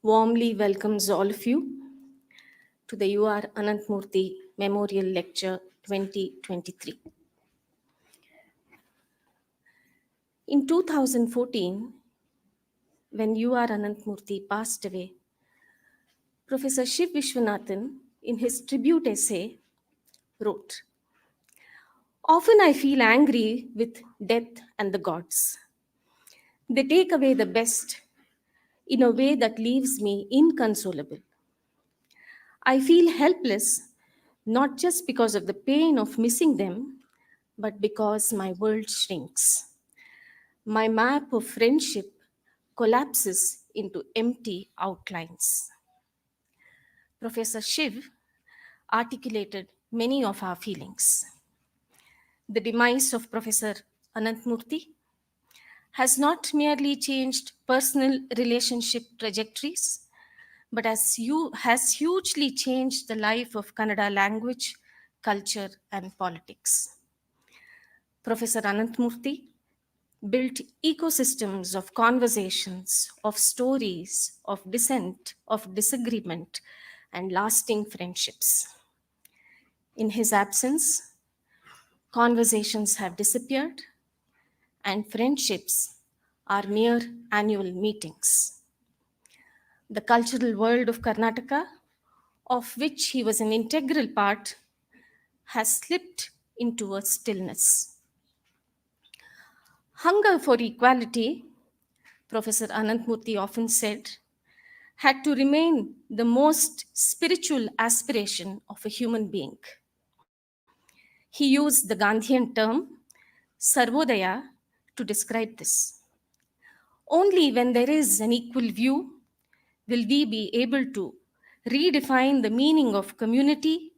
warmly welcomes all of you to the UR Ananthamurthy Memorial Lecture 2023. In 2014, when UR Ananthamurthy passed away, Professor Shiv Vishwanathan, in his tribute essay, wrote, "Often I feel angry with death and the gods. They take away the best in a way that leaves me inconsolable. I feel helpless, not just because of the pain of missing them, but because my world shrinks. My map of friendship collapses into empty outlines." Professor Shiv articulated many of our feelings. The demise of Professor Ananthamurti has not merely changed personal relationship trajectories, but has hugely changed the life of Kannada language, culture, and politics. Professor Ananthamurti built ecosystems of conversations, of stories, of dissent, of disagreement, and lasting friendships. In his absence, conversations have disappeared, and friendships are mere annual meetings. The cultural world of Karnataka, of which he was an integral part, has slipped into a stillness. Hunger for equality, Professor Ananthamurti often said, had to remain the most spiritual aspiration of a human being. He used the Gandhian term, Sarvodaya, to describe this. Only when there is an equal view will we be able to redefine the meaning of community,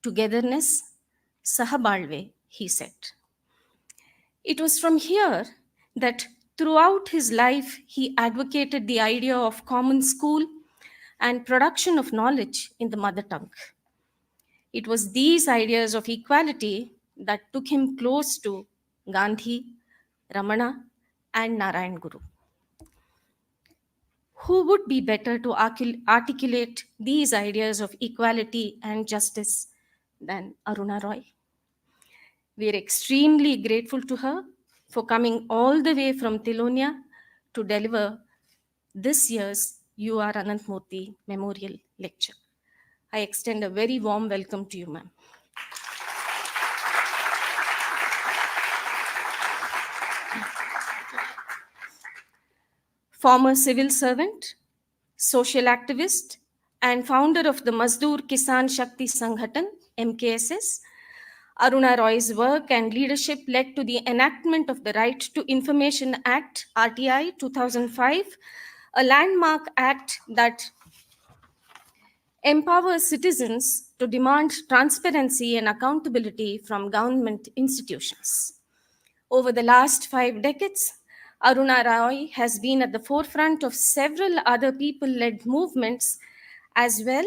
togetherness, sahabalve, he said. It was from here that throughout his life he advocated the idea of common school and production of knowledge in the mother tongue. It was these ideas of equality that took him close to Gandhi, Ramana, and Narayan Guru. Who would be better to articulate these ideas of equality and justice than Aruna Roy? We are extremely grateful to her for coming all the way from Tilonia to deliver this year's UR Ananthamurthy Memorial Lecture. I extend a very warm welcome to you, ma'am. Former civil servant, social activist, and founder of the Mazdoor Kisan Shakti Sanghatan, MKSS, Aruna Roy's work and leadership led to the enactment of the Right to Information Act, RTI 2005, a landmark act that empowers citizens to demand transparency and accountability from government institutions. Over the last 5 decades, Aruna Roy has been at the forefront of several other people-led movements as well,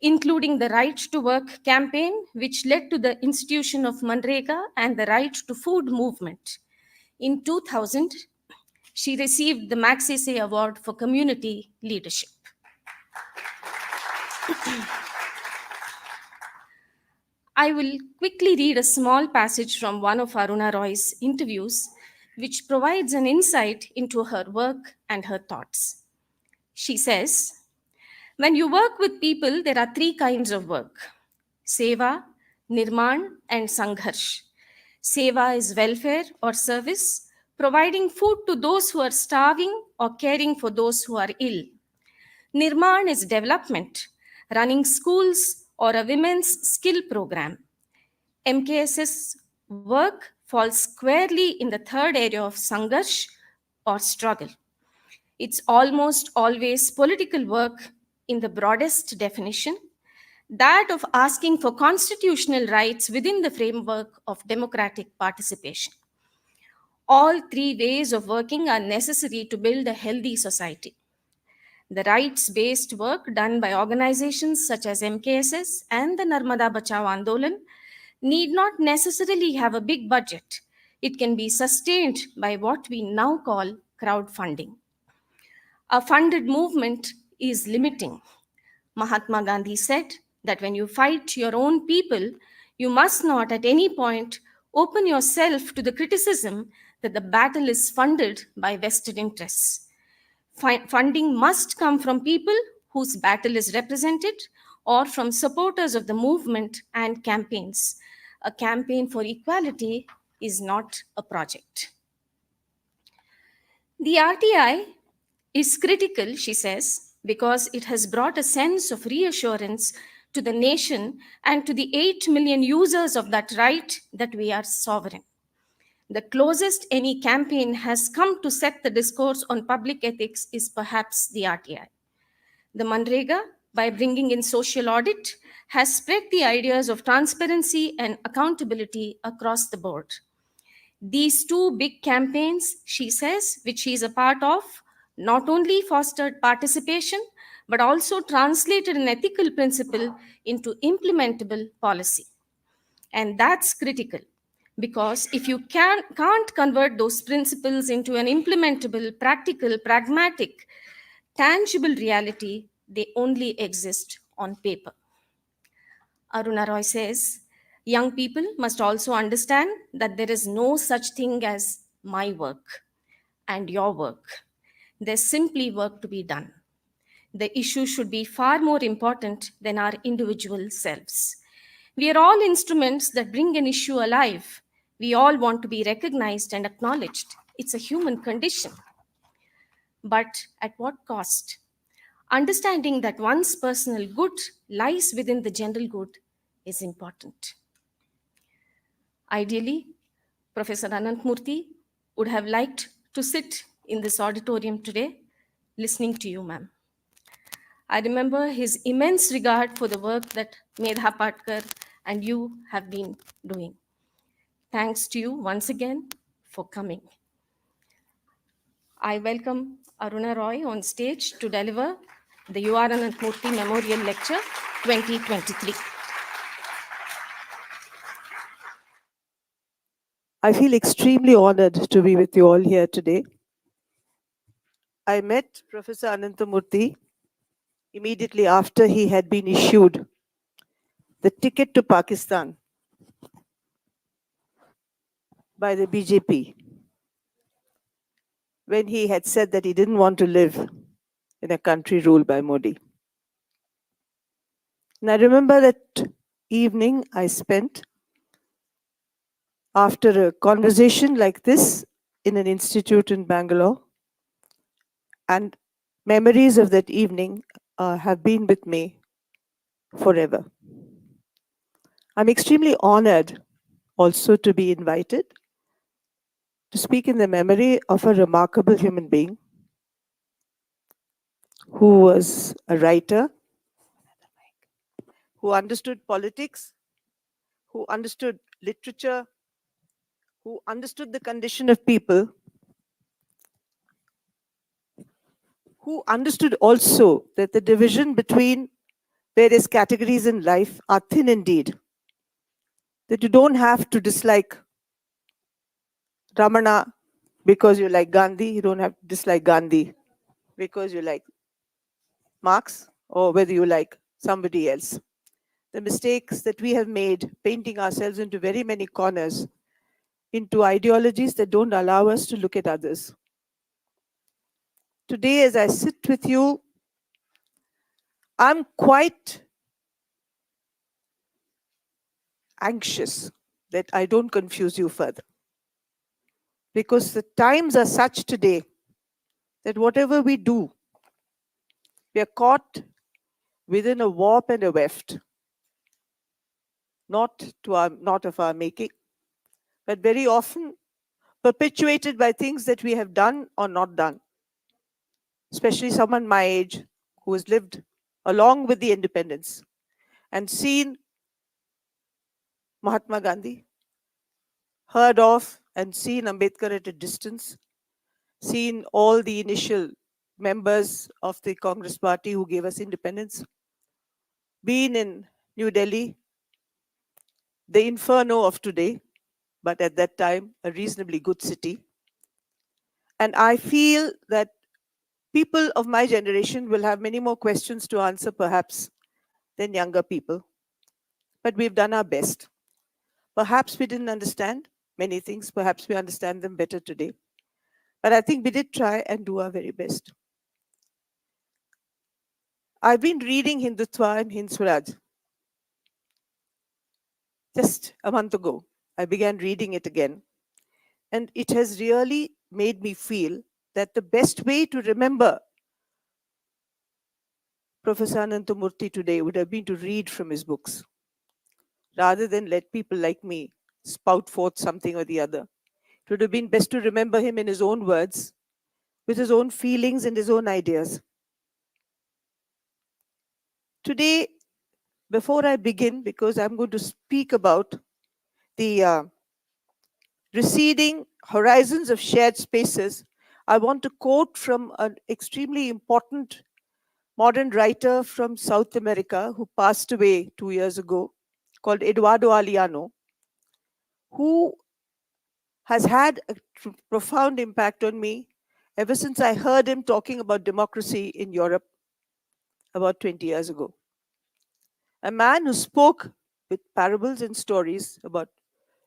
including the Right to Work campaign, which led to the institution of Manrega and the Right to Food movement. In 2000, she received the Magsaysay Award for Community Leadership. I will quickly read a small passage from one of Aruna Roy's interviews, which provides an insight into her work and her thoughts. She says, "When you work with people, there are 3 kinds of work: Seva, Nirman, and Sangharsh. Seva is welfare or service, providing food to those who are starving or caring for those who are ill. Nirman is development, running schools or a women's skill program. MKS's work falls squarely in the third area of Sangharsh or struggle. It's almost always political work in the broadest definition, that of asking for constitutional rights within the framework of democratic participation. All 3 ways of working are necessary to build a healthy society. The rights-based work done by organizations such as MKSS and the Narmada Bachao Andolan need not necessarily have a big budget. It can be sustained by what we now call crowdfunding. A funded movement is limiting. Mahatma Gandhi said that when you fight your own people, you must not at any point open yourself to the criticism that the battle is funded by vested interests. Funding must come from people whose battle is represented or from supporters of the movement and campaigns. A campaign for equality is not a project. The RTI is critical, she says, because it has brought a sense of reassurance to the nation and to the 8 million users of that right that we are sovereign. The closest any campaign has come to set the discourse on public ethics is perhaps the RTI. The Manrega, by bringing in social audit, has spread the ideas of transparency and accountability across the board. These two big campaigns, she says, which she is a part of, not only fostered participation, but also translated an ethical principle into implementable policy. And that's critical because if you can't convert those principles into an implementable, practical, pragmatic, tangible reality, they only exist on paper. Aruna Roy says, young people must also understand that there is no such thing as my work and your work. There's simply work to be done. The issue should be far more important than our individual selves. We are all instruments that bring an issue alive. We all want to be recognized and acknowledged. It's a human condition. But at what cost? Understanding that one's personal good lies within the general good is important. Ideally, Professor Ananthamurti would have liked to sit in this auditorium today listening to you, ma'am. I remember his immense regard for the work that Medha Patkar and you have been doing. Thanks to you once again for coming. I welcome Aruna Roy on stage to deliver the Ananthamurthy Memorial Lecture 2023. I feel extremely honored to be with you all here today. I met Professor Ananthamurti immediately after he had been issued the ticket to Pakistan by the BJP when he had said that he didn't want to live in a country ruled by Modi. And I remember that evening I spent after a conversation like this in an institute in Bangalore, and memories of that evening have been with me forever. I'm extremely honored also to be invited to speak in the memory of a remarkable human being who was a writer, who understood politics, who understood literature, who understood the condition of people, who understood also that the division between various categories in life are thin indeed, that you don't have to dislike Ramana because you like Gandhi, you don't have to dislike Gandhi because you like Marx, or whether you like somebody else. The mistakes that we have made, painting ourselves into very many corners, into ideologies that don't allow us to look at others. Today, as I sit with you, I'm quite anxious that I don't confuse you further. Because the times are such today that whatever we do, we are caught within a warp and a weft, not of our making, but very often perpetuated by things that we have done or not done. Especially someone my age who has lived along with the independence and seen Mahatma Gandhi, heard of and seen Ambedkar at a distance, seen all the initial members of the Congress party who gave us independence, been in New Delhi, the inferno of today, but at that time, a reasonably good city. And I feel that People of my generation will have many more questions to answer, perhaps, than younger people. But we've done our best. Perhaps we didn't understand many things. Perhaps we understand them better today. But I think we did try and do our very best. I've been reading Hindutva and Hind Swaraj just a month ago. I began reading it again. And it has really made me feel that the best way to remember Professor Ananthamurti today would have been to read from his books rather than let people like me spout forth something or the other. It would have been best to remember him in his own words, with his own feelings and his own ideas. Today, before I begin, because I'm going to speak about the receding horizons of shared spaces, I want to quote from an extremely important modern writer from South America who passed away 2 years ago, called Eduardo Aliano, who has had a profound impact on me ever since I heard him talking about democracy in Europe about 20 years ago. A man who spoke with parables and stories about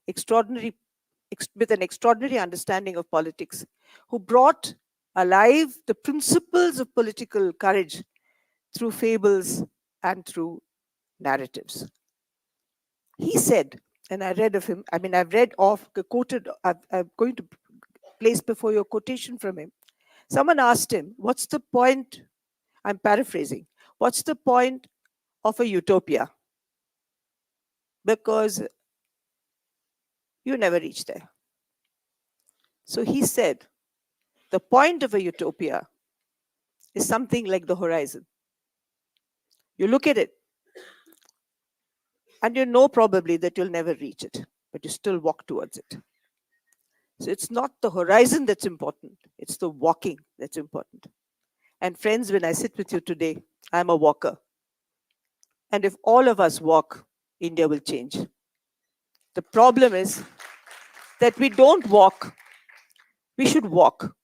with an extraordinary understanding of politics, who brought alive the principles of political courage through fables and through narratives. He said, and I read of him, I mean, I've read off, quoted, I'm going to place before you a quotation from him. Someone asked him, what's the point? I'm paraphrasing. What's the point of a utopia? Because you never reach there. So he said, the point of a utopia is something like the horizon. You look at it and you know probably that you'll never reach it, but you still walk towards it. So it's not the horizon that's important, it's the walking that's important. And friends, when I sit with you today, I'm a walker. And if all of us walk, India will change. The problem is that we don't walk. We should walk.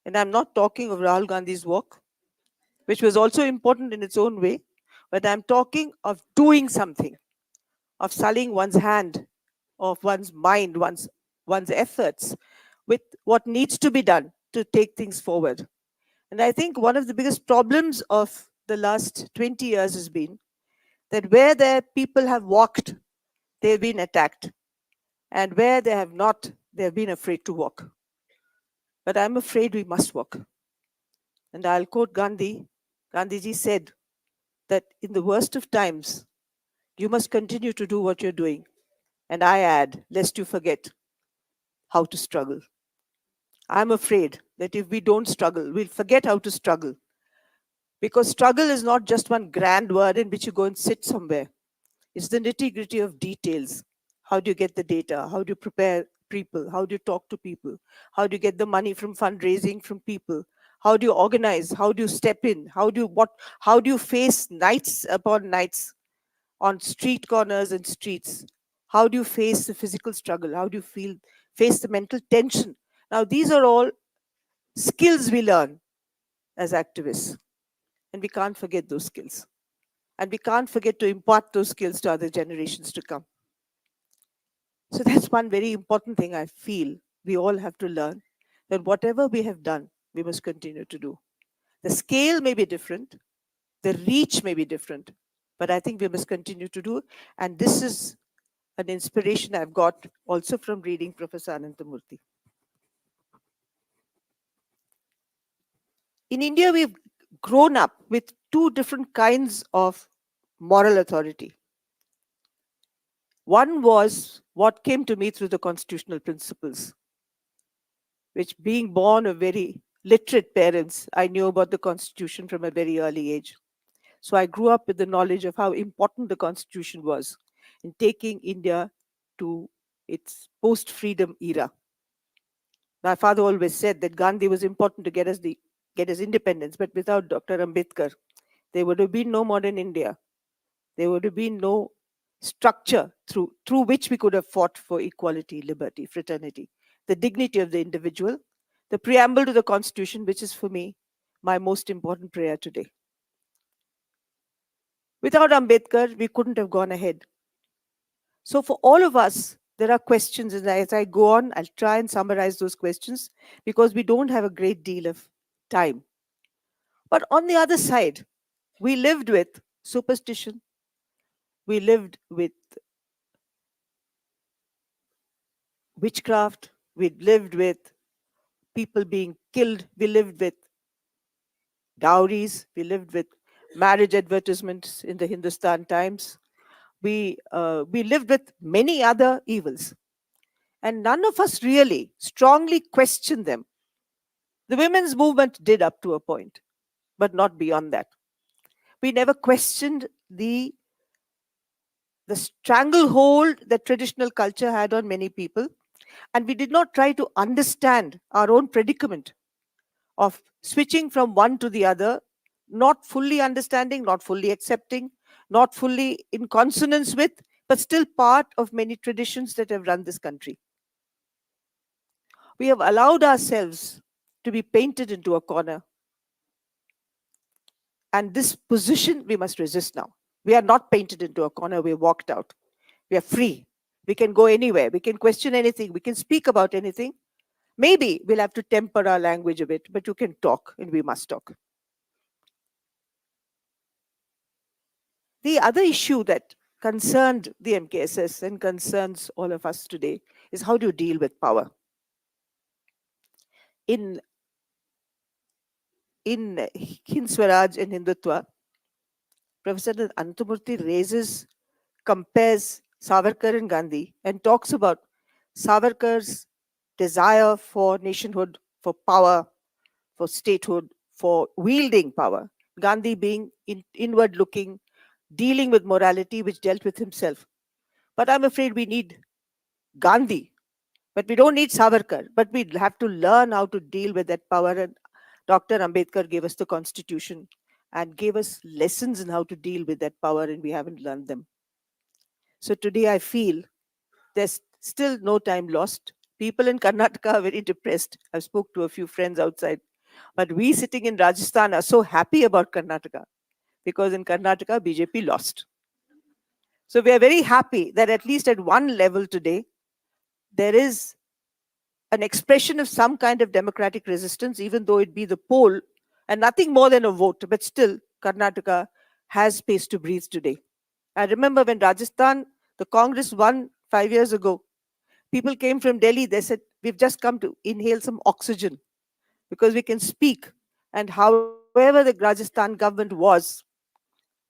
And I'm not talking of Rahul Gandhi's walk, which was also important in its own way, but I'm talking of doing something, of sullying one's hand, of one's mind, one's efforts with what needs to be done to take things forward. And I think one of the biggest problems of the last 20 years has been that where their people have walked, they've been attacked. And where they have not, they've been afraid to walk. But I'm afraid we must walk. And I'll quote Gandhi. Gandhiji said that in the worst of times, you must continue to do what you're doing. And I add, lest you forget how to struggle. I'm afraid that if we don't struggle, we'll forget how to struggle. Because struggle is not just one grand word in which you go and sit somewhere. It's the nitty-gritty of details. How do you get the data? How do you prepare people? How do you talk to people? How do you get the money from fundraising from people? How do you organize? How do you step in? How do you face nights upon nights on street corners and streets? How do you face the physical struggle? How do you face the mental tension? Now, these are all skills we learn as activists, and we can't forget those skills. And we can't forget to impart those skills to other generations to come. So that's one very important thing I feel we all have to learn, that whatever we have done, we must continue to do. The scale may be different, the reach may be different, but I think we must continue to do. And this is an inspiration I've got also from reading Professor Ananthamurti. In India, we've grown up with two different kinds of moral authority. One was what came to me through the constitutional principles, which, being born of very literate parents, I knew about the Constitution from a very early age. So I grew up with the knowledge of how important the Constitution was in taking India to its post-freedom era. My father always said that Gandhi was important to get us independence, but without Dr. Ambedkar, there would have been no modern India. There would have been no structure through which we could have fought for equality, liberty, fraternity, the dignity of the individual, the preamble to the Constitution, which is for me my most important prayer today. Without Ambedkar, we couldn't have gone ahead. So, for all of us, there are questions, and as I go on, I'll try and summarize those questions because we don't have a great deal of time. But on the other side, we lived with superstition, we lived with witchcraft, we lived with people being killed, we lived with dowries, we lived with marriage advertisements in the Hindustan Times, we lived with many other evils. And none of us really strongly questioned them. The women's movement did up to a point, but not beyond that. We never questioned the stranglehold that traditional culture had on many people, and we did not try to understand our own predicament of switching from one to the other, not fully understanding, not fully accepting, not fully in consonance with, but still part of many traditions that have run this country. We have allowed ourselves to be painted into a corner. And this position we must resist now. We are not painted into a corner, we walked out. We are free. We can go anywhere. We can question anything. We can speak about anything. Maybe we'll have to temper our language a bit, but you can talk and we must talk. The other issue that concerned the MKSS and concerns all of us today is how do you deal with power? In Hind Swaraj and Hindutva, Professor Ananthamurti compares Savarkar and Gandhi and talks about Savarkar's desire for nationhood, for power, for statehood, for wielding power. Gandhi being inward looking, dealing with morality, which dealt with himself. But I'm afraid we need Gandhi, but we don't need Savarkar. But we have to learn how to deal with that power. And Dr. Ambedkar gave us the constitution and gave us lessons in how to deal with that power, and we haven't learned them. So today I feel there's still no time lost. People in Karnataka are very depressed. I've spoke to a few friends outside. But we sitting in Rajasthan are so happy about Karnataka because in Karnataka, BJP lost. So we are very happy that at least at one level today, there is an expression of some kind of democratic resistance, even though it be the poll and nothing more than a vote. But still, Karnataka has space to breathe today. I remember when Rajasthan, the Congress won 5 years ago, people came from Delhi. They said, we've just come to inhale some oxygen because we can speak. And however the Rajasthan government was,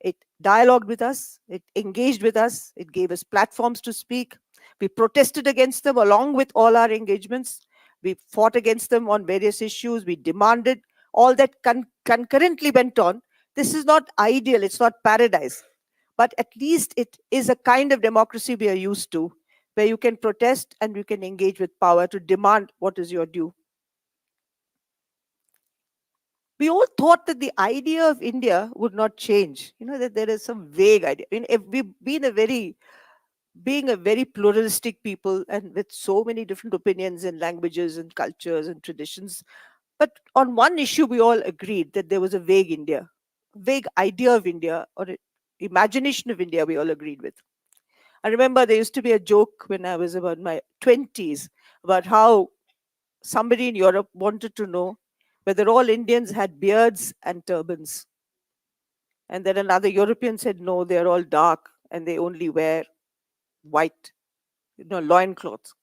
it dialogued with us, it engaged with us, it gave us platforms to speak. We protested against them along with all our engagements. We fought against them on various issues. We demanded. All that concurrently went on. This is not ideal, it's not paradise. But at least it is a kind of democracy we are used to, where you can protest and you can engage with power to demand what is your due. We all thought that the idea of India would not change. That there is some vague idea. If we've been being a very pluralistic people and with so many different opinions and languages and cultures and traditions. But on one issue, we all agreed that there was a vague India, vague idea of India or imagination of India we all agreed with. I remember there used to be a joke when I was about my 20s about how somebody in Europe wanted to know whether all Indians had beards and turbans. And then another European said, no, they're all dark and they only wear white, loincloths.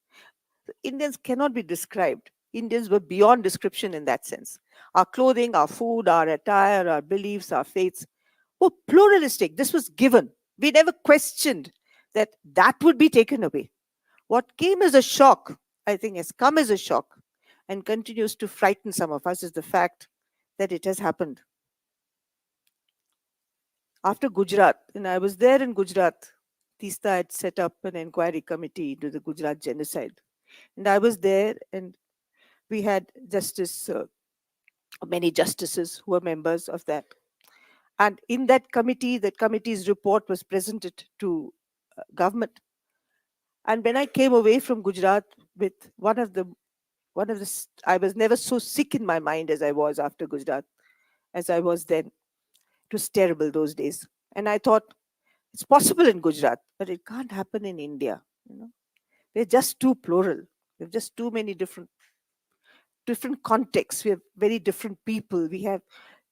Indians cannot be described. Indians were beyond description in that sense. Our clothing, our food, our attire, our beliefs, our faiths were pluralistic. This was given. We never questioned that would be taken away. What came as a shock, I think has come as a shock and continues to frighten some of us, is the fact that it has happened. After Gujarat, and I was there in Gujarat, Tista had set up an inquiry committee into the Gujarat genocide. And I was there, and we had many justices who were members of that. And in that committee's report was presented to government. And when I came away from Gujarat with I was never so sick in my mind as I was after Gujarat. as I was then. It was terrible those days. And I thought, it's possible in Gujarat, but it can't happen in India. You know, we're just too plural. We have just too many different contexts. We have very different people. We have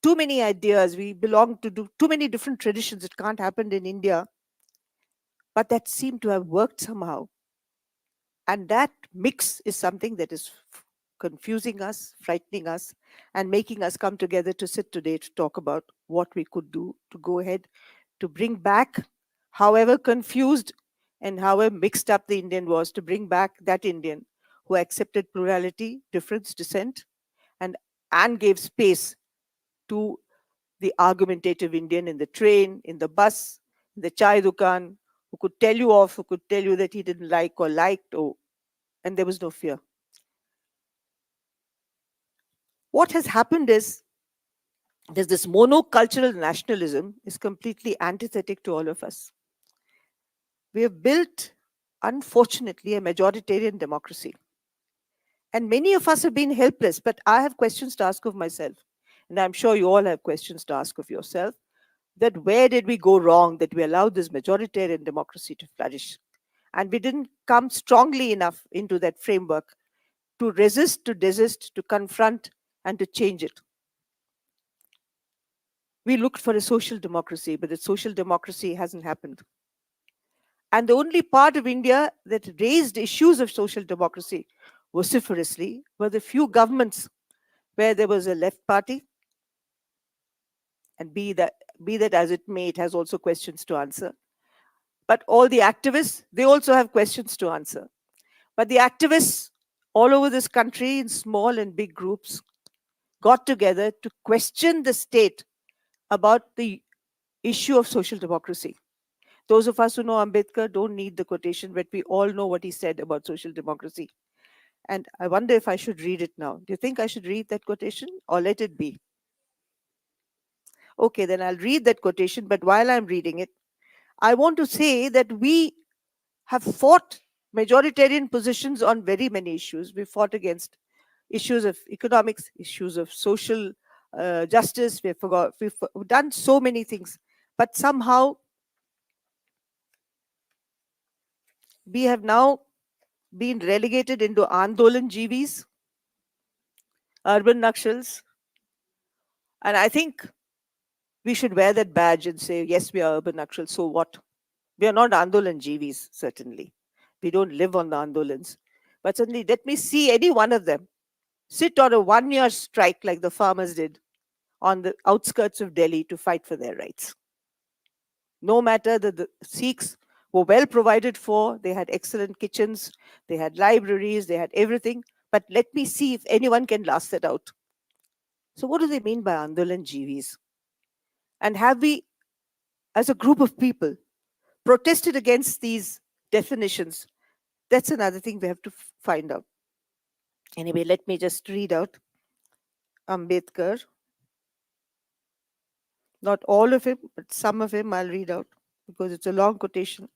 too many ideas. We belong to too many different traditions. It can't happen in India. But that seemed to have worked somehow. And that mix is something that is confusing us, frightening us, and making us come together to sit today to talk about what we could do to go ahead to bring back, however confused and however mixed up the Indian was, to bring back that Indian who accepted plurality, difference, dissent, and gave space to the argumentative Indian in the train, in the bus, in the chai dukan, who could tell you off, who could tell you that he didn't like or liked, and there was no fear. What has happened is there's this monocultural nationalism is completely antithetic to all of us. We have built, unfortunately, a majoritarian democracy. And many of us have been helpless, but I have questions to ask of myself. And I'm sure you all have questions to ask of yourself, that where did we go wrong that we allowed this majoritarian democracy to flourish? And we didn't come strongly enough into that framework to resist, to desist, to confront, and to change it. We looked for a social democracy, but the social democracy hasn't happened. And the only part of India that raised issues of social democracy vociferously were the few governments where there was a left party. And be that as it may, it has also questions to answer. But all the activists, they also have questions to answer. But the activists all over this country, in small and big groups, got together to question the state about the issue of social democracy. Those of us who know Ambedkar don't need the quotation, but we all know what he said about social democracy. And I wonder if I should read it now. Do you think I should read that quotation or let it be? Okay, then I'll read that quotation. But while I'm reading it, I want to say that we have fought majoritarian positions on very many issues. We fought against issues of economics, issues of social justice. We've done so many things. But somehow we have now been relegated into Andolan GVs, urban Nakshals. And I think we should wear that badge and say, yes, we are urban Nakshals. So what? We are not Andolan GVs, certainly. We don't live on the Andolans. But certainly, let me see any one of them sit on a 1-year strike like the farmers did on the outskirts of Delhi to fight for their rights. No matter that the Sikhs were well provided for, they had excellent kitchens, they had libraries, they had everything. But let me see if anyone can last that out. So what do they mean by Andolan GVs? And have we, as a group of people, protested against these definitions? That's another thing we have to find out. Anyway, let me just read out Ambedkar. Not all of him, but some of him I'll read out because it's a long quotation.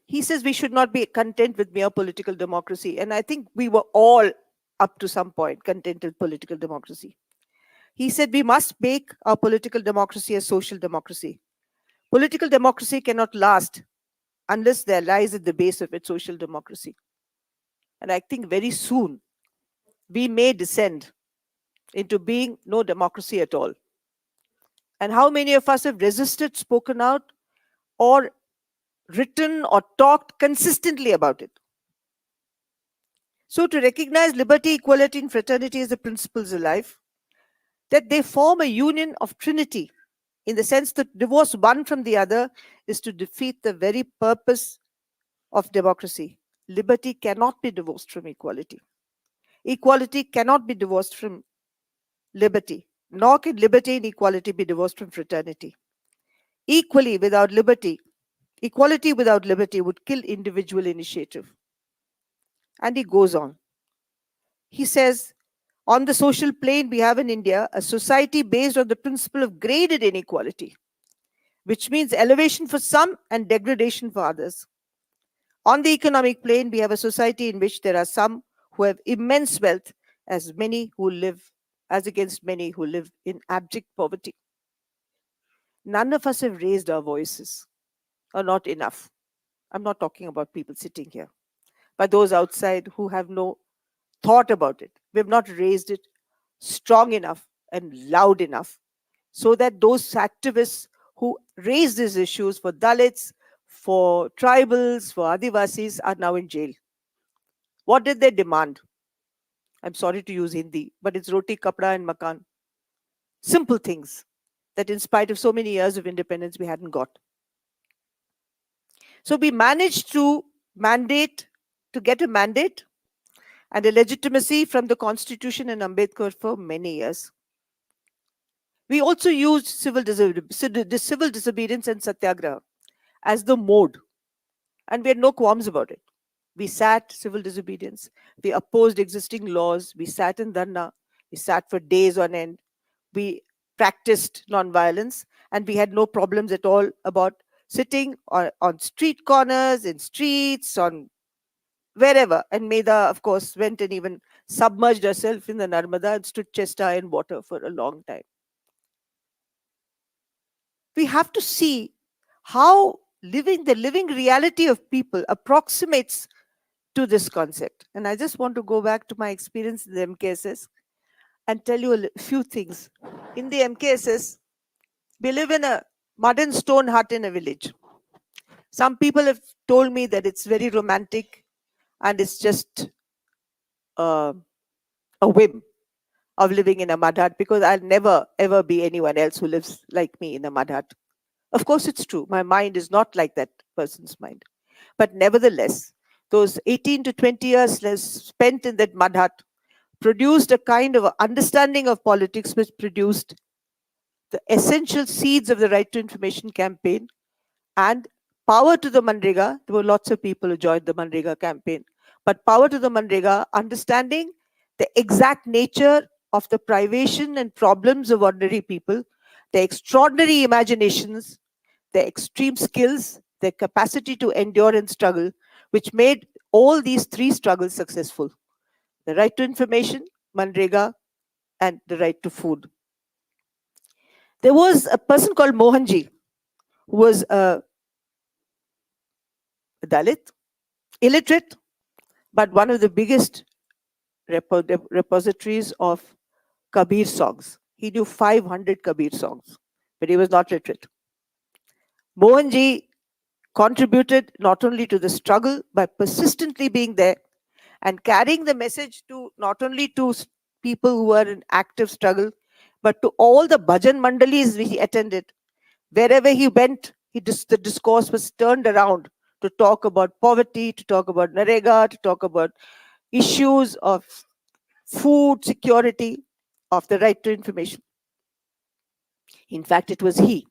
He says we should not be content with mere political democracy. And I think we were all, up to some point, content with political democracy. He said we must make our political democracy a social democracy. Political democracy cannot last unless there lies at the base of it social democracy. And I think very soon we may descend into being no democracy at all. And how many of us have resisted, spoken out, or written or talked consistently about it? So to recognize liberty, equality, and fraternity as the principles of life, that they form a union of trinity, in the sense that divorce one from the other is to defeat the very purpose of democracy. Liberty cannot be divorced from equality. Equality cannot be divorced from liberty, nor can liberty and equality be divorced from fraternity. Equality without liberty would kill individual initiative. And he goes on. He says, on the social plane, we have in India a society based on the principle of graded inequality, which means elevation for some and degradation for others. On the economic plane, we have a society in which there are some who have immense wealth as many who live, as against many who live in abject poverty. None of us have raised our voices, or not enough. I'm not talking about people sitting here, but those outside who have no thought about it. We have not raised it strong enough and loud enough so that those activists who raise these issues for Dalits, for tribals, for Adivasis are now in jail. What did they demand? I'm sorry to use Hindi, but it's roti, kapda, and makan. Simple things that, in spite of so many years of independence, we hadn't got. So we managed to get a mandate and a legitimacy from the Constitution and Ambedkar for many years. We also used civil disobedience and satyagraha as the mode, and we had no qualms about it. We sat civil disobedience, we opposed existing laws, we sat in dharna, we sat for days on end, we practiced non-violence, and we had no problems at all about sitting on street corners, in streets, on wherever. And Medha, of course, went and even submerged herself in the Narmada and stood chest high in water for a long time. We have to see how the living reality of people approximates to this concept. And I just want to go back to my experience in the MKSS and tell you a few things. In the MKSS, we live in a mud and stone hut in a village. Some people have told me that it's very romantic and it's just a whim of living in a mud hut, because I'll never ever be anyone else who lives like me in a mud hut. Of course, it's true. My mind is not like that person's mind. But nevertheless, those 18 to 20 years spent in that mud hut produced a kind of understanding of politics which produced the essential seeds of the Right to Information campaign. And power to the Manrega. There were lots of people who joined the Manrega campaign. But power to the Manrega, understanding the exact nature of the privation and problems of ordinary people, the extraordinary imaginations, their extreme skills, their capacity to endure and struggle, which made all these three struggles successful: the right to information, Manrega, and the right to food. There was a person called Mohanji, who was a Dalit, illiterate, but one of the biggest repositories of Kabir songs. He knew 500 Kabir songs, but he was not literate. Mohanji contributed not only to the struggle by persistently being there and carrying the message to not only to people who were in active struggle, but to all the bhajan mandalis which he attended. Wherever he went, the discourse was turned around to talk about poverty, to talk about Narega, to talk about issues of food security, of the right to information. In fact, it was he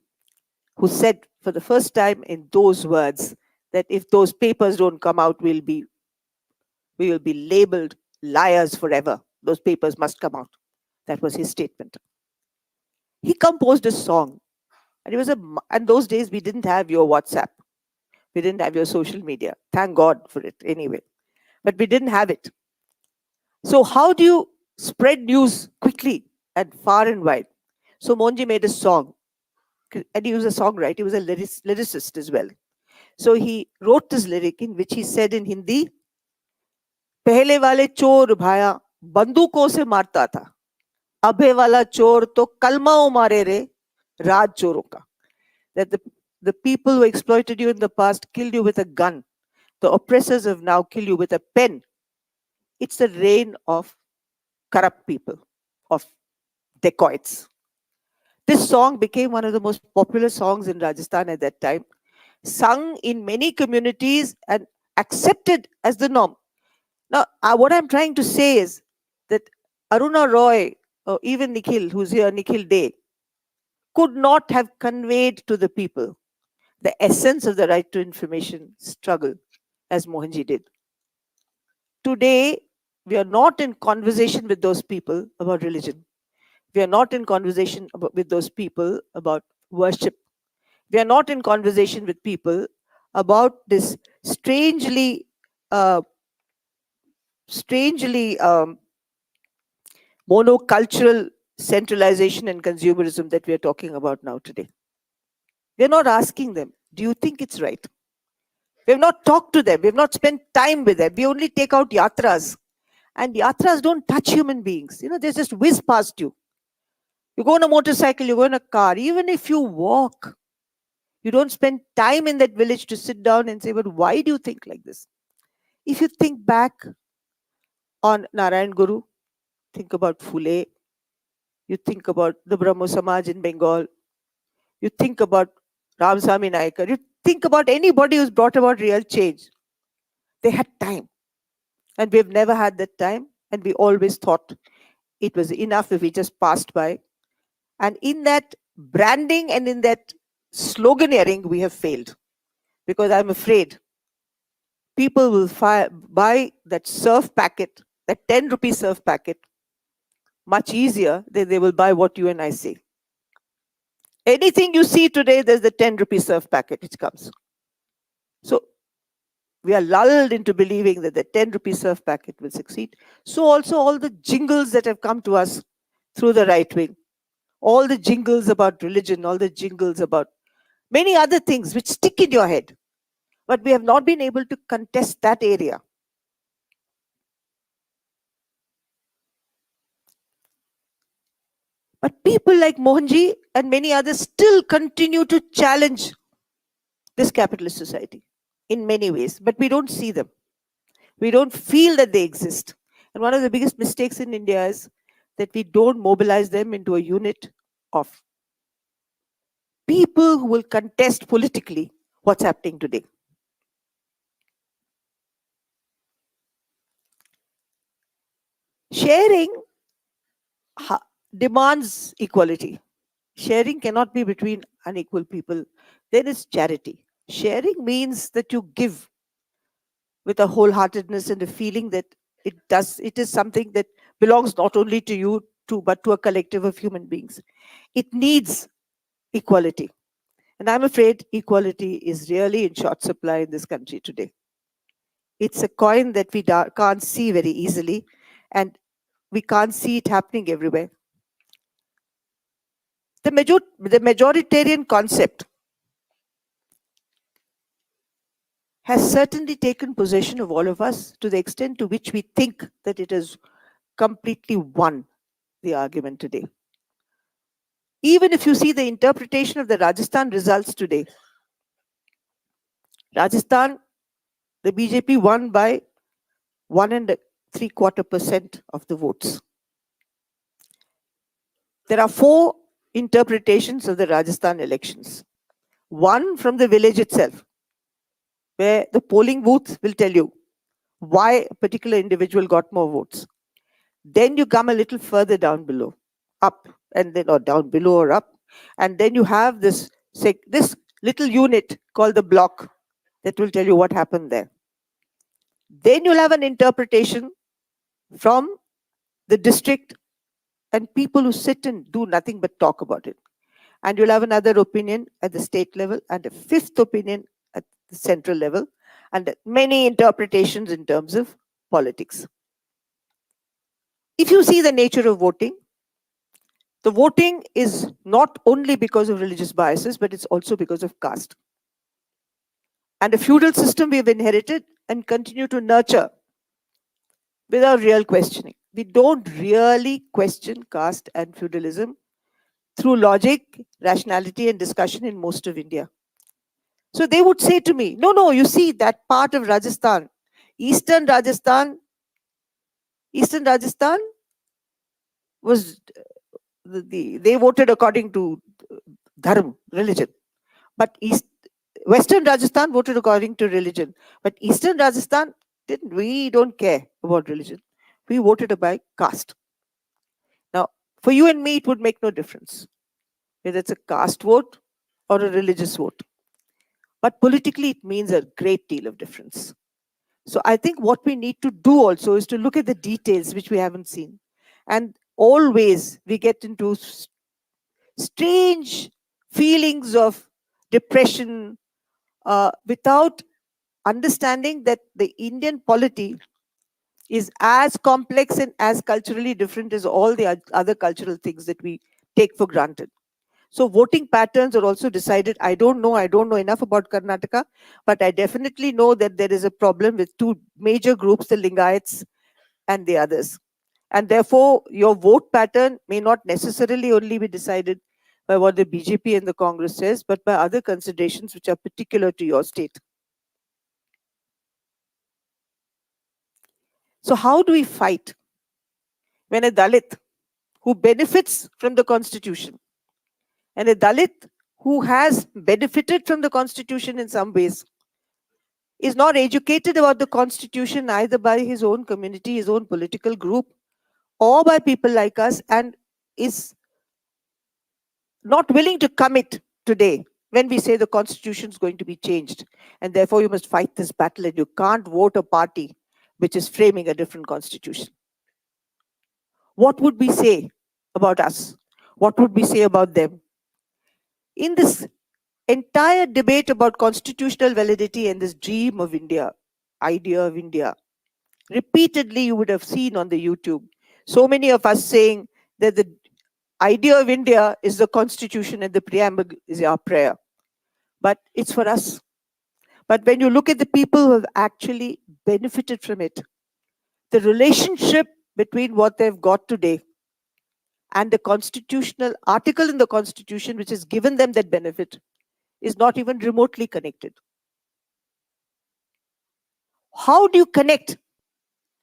who said for the first time in those words that if those papers don't come out, we will be labeled liars forever. Those papers must come out. That was his statement. He composed a song, and those days we didn't have your WhatsApp, we didn't have your social media. Thank God for it anyway, but we didn't have it. So how do you spread news quickly and far and wide? So Monji made a song, and he was a songwriter. He was a lyricist as well. So he wrote this lyric in which he said in Hindi, "पहले वाले चोर भाया बंदूकों से मारता था, अबे वाला चोर तो कलमाओं मारे रे राज चोरों का." That the people who exploited you in the past killed you with a gun. The oppressors have now killed you with a pen. It's the reign of corrupt people, of dacoits. This song became one of the most popular songs in Rajasthan at that time, sung in many communities and accepted as the norm. Now, what I'm trying to say is that Aruna Roy, or even Nikhil, who's here, Nikhil Day, could not have conveyed to the people the essence of the right to information struggle as Mohanji did. Today, we are not in conversation with those people about religion. We are not in conversation with those people about worship. We are not in conversation with people about this strangely monocultural centralization and consumerism that we are talking about now today. We're not asking them, do you think it's right? We have not talked to them. We have not spent time with them. We only take out yatras. And yatras don't touch human beings. They just whiz past you. You go on a motorcycle, you go in a car. Even if you walk, you don't spend time in that village to sit down and say, but why do you think like this? If you think back on Narayan Guru, think about Phule, you think about the Brahmo Samaj in Bengal, you think about Ramsamy Naikar, you think about anybody who's brought about real change. They had time. And we've never had that time. And we always thought it was enough if we just passed by. And in that branding and in that sloganeering, we have failed. Because I'm afraid people will buy that surf packet, that 10 rupee surf packet, much easier than they will buy what you and I say. Anything you see today, there's the 10 rupee surf packet which comes. So we are lulled into believing that the 10 rupee surf packet will succeed. So also all the jingles that have come to us through the right wing, all the jingles about religion, all the jingles about many other things which stick in your head. But we have not been able to contest that area. But people like Mohanji and many others still continue to challenge this capitalist society in many ways, but we don't see them. We don't feel that they exist. And one of the biggest mistakes in India is that we don't mobilize them into a unit of people who will contest politically what's happening today. Sharing demands equality. Sharing cannot be between unequal people. There is charity. Sharing means that you give with a wholeheartedness and a feeling that it is something that belongs not only to you but to a collective of human beings. It needs equality. And I'm afraid equality is really in short supply in this country today. It's a coin that we can't see very easily, and we can't see it happening everywhere. The majoritarian concept has certainly taken possession of all of us to the extent to which we think that it has completely won the argument today. Even if you see the interpretation of the Rajasthan results today, Rajasthan, the BJP won by 1.75% of the votes. There are 4 interpretations of the Rajasthan elections. One from the village itself, where the polling booth will tell you why a particular individual got more votes. Then you come a little further down below, up, and then or down below or up, and then you have this little unit called the block that will tell you what happened there. Then you'll have an interpretation from the district and people who sit and do nothing but talk about it. And you'll have another opinion at the state level and a 5th opinion at the central level, and many interpretations in terms of politics. If you see the nature of voting, the voting is not only because of religious biases, but it's also because of caste. And a feudal system we have inherited and continue to nurture without real questioning. We don't really question caste and feudalism through logic, rationality, and discussion in most of India. So they would say to me, no, you see that part of Rajasthan, Eastern Rajasthan was, they voted according to dharma, religion. But Western Rajasthan voted according to religion. But Eastern Rajasthan didn't. We don't care about religion. We voted by caste. Now, for you and me, it would make no difference whether it's a caste vote or a religious vote. But politically, it means a great deal of difference. So I think what we need to do also is to look at the details which we haven't seen. And always we get into strange feelings of depression without understanding that the Indian polity is as complex and as culturally different as all the other cultural things that we take for granted. So voting patterns are also decided. I don't know enough about Karnataka, but I definitely know that there is a problem with two major groups, the Lingayats and the others. And therefore, your vote pattern may not necessarily only be decided by what the BJP and the Congress says, but by other considerations which are particular to your state. So how do we fight when a Dalit who benefits from the Constitution and a Dalit who has benefited from the Constitution in some ways is not educated about the Constitution either by his own community, his own political group, or by people like us, and is not willing to commit today when we say the Constitution is going to be changed, and therefore you must fight this battle and you can't vote a party which is framing a different Constitution. What would we say about us? What would we say about them? In this entire debate about constitutional validity and this dream of India, idea of India, repeatedly you would have seen on the YouTube so many of us saying that the idea of India is the Constitution and the preamble is our prayer. But it's for us. But when you look at the people who have actually benefited from it, the relationship between what they've got today and the constitutional article in the Constitution which has given them that benefit is not even remotely connected. How do you connect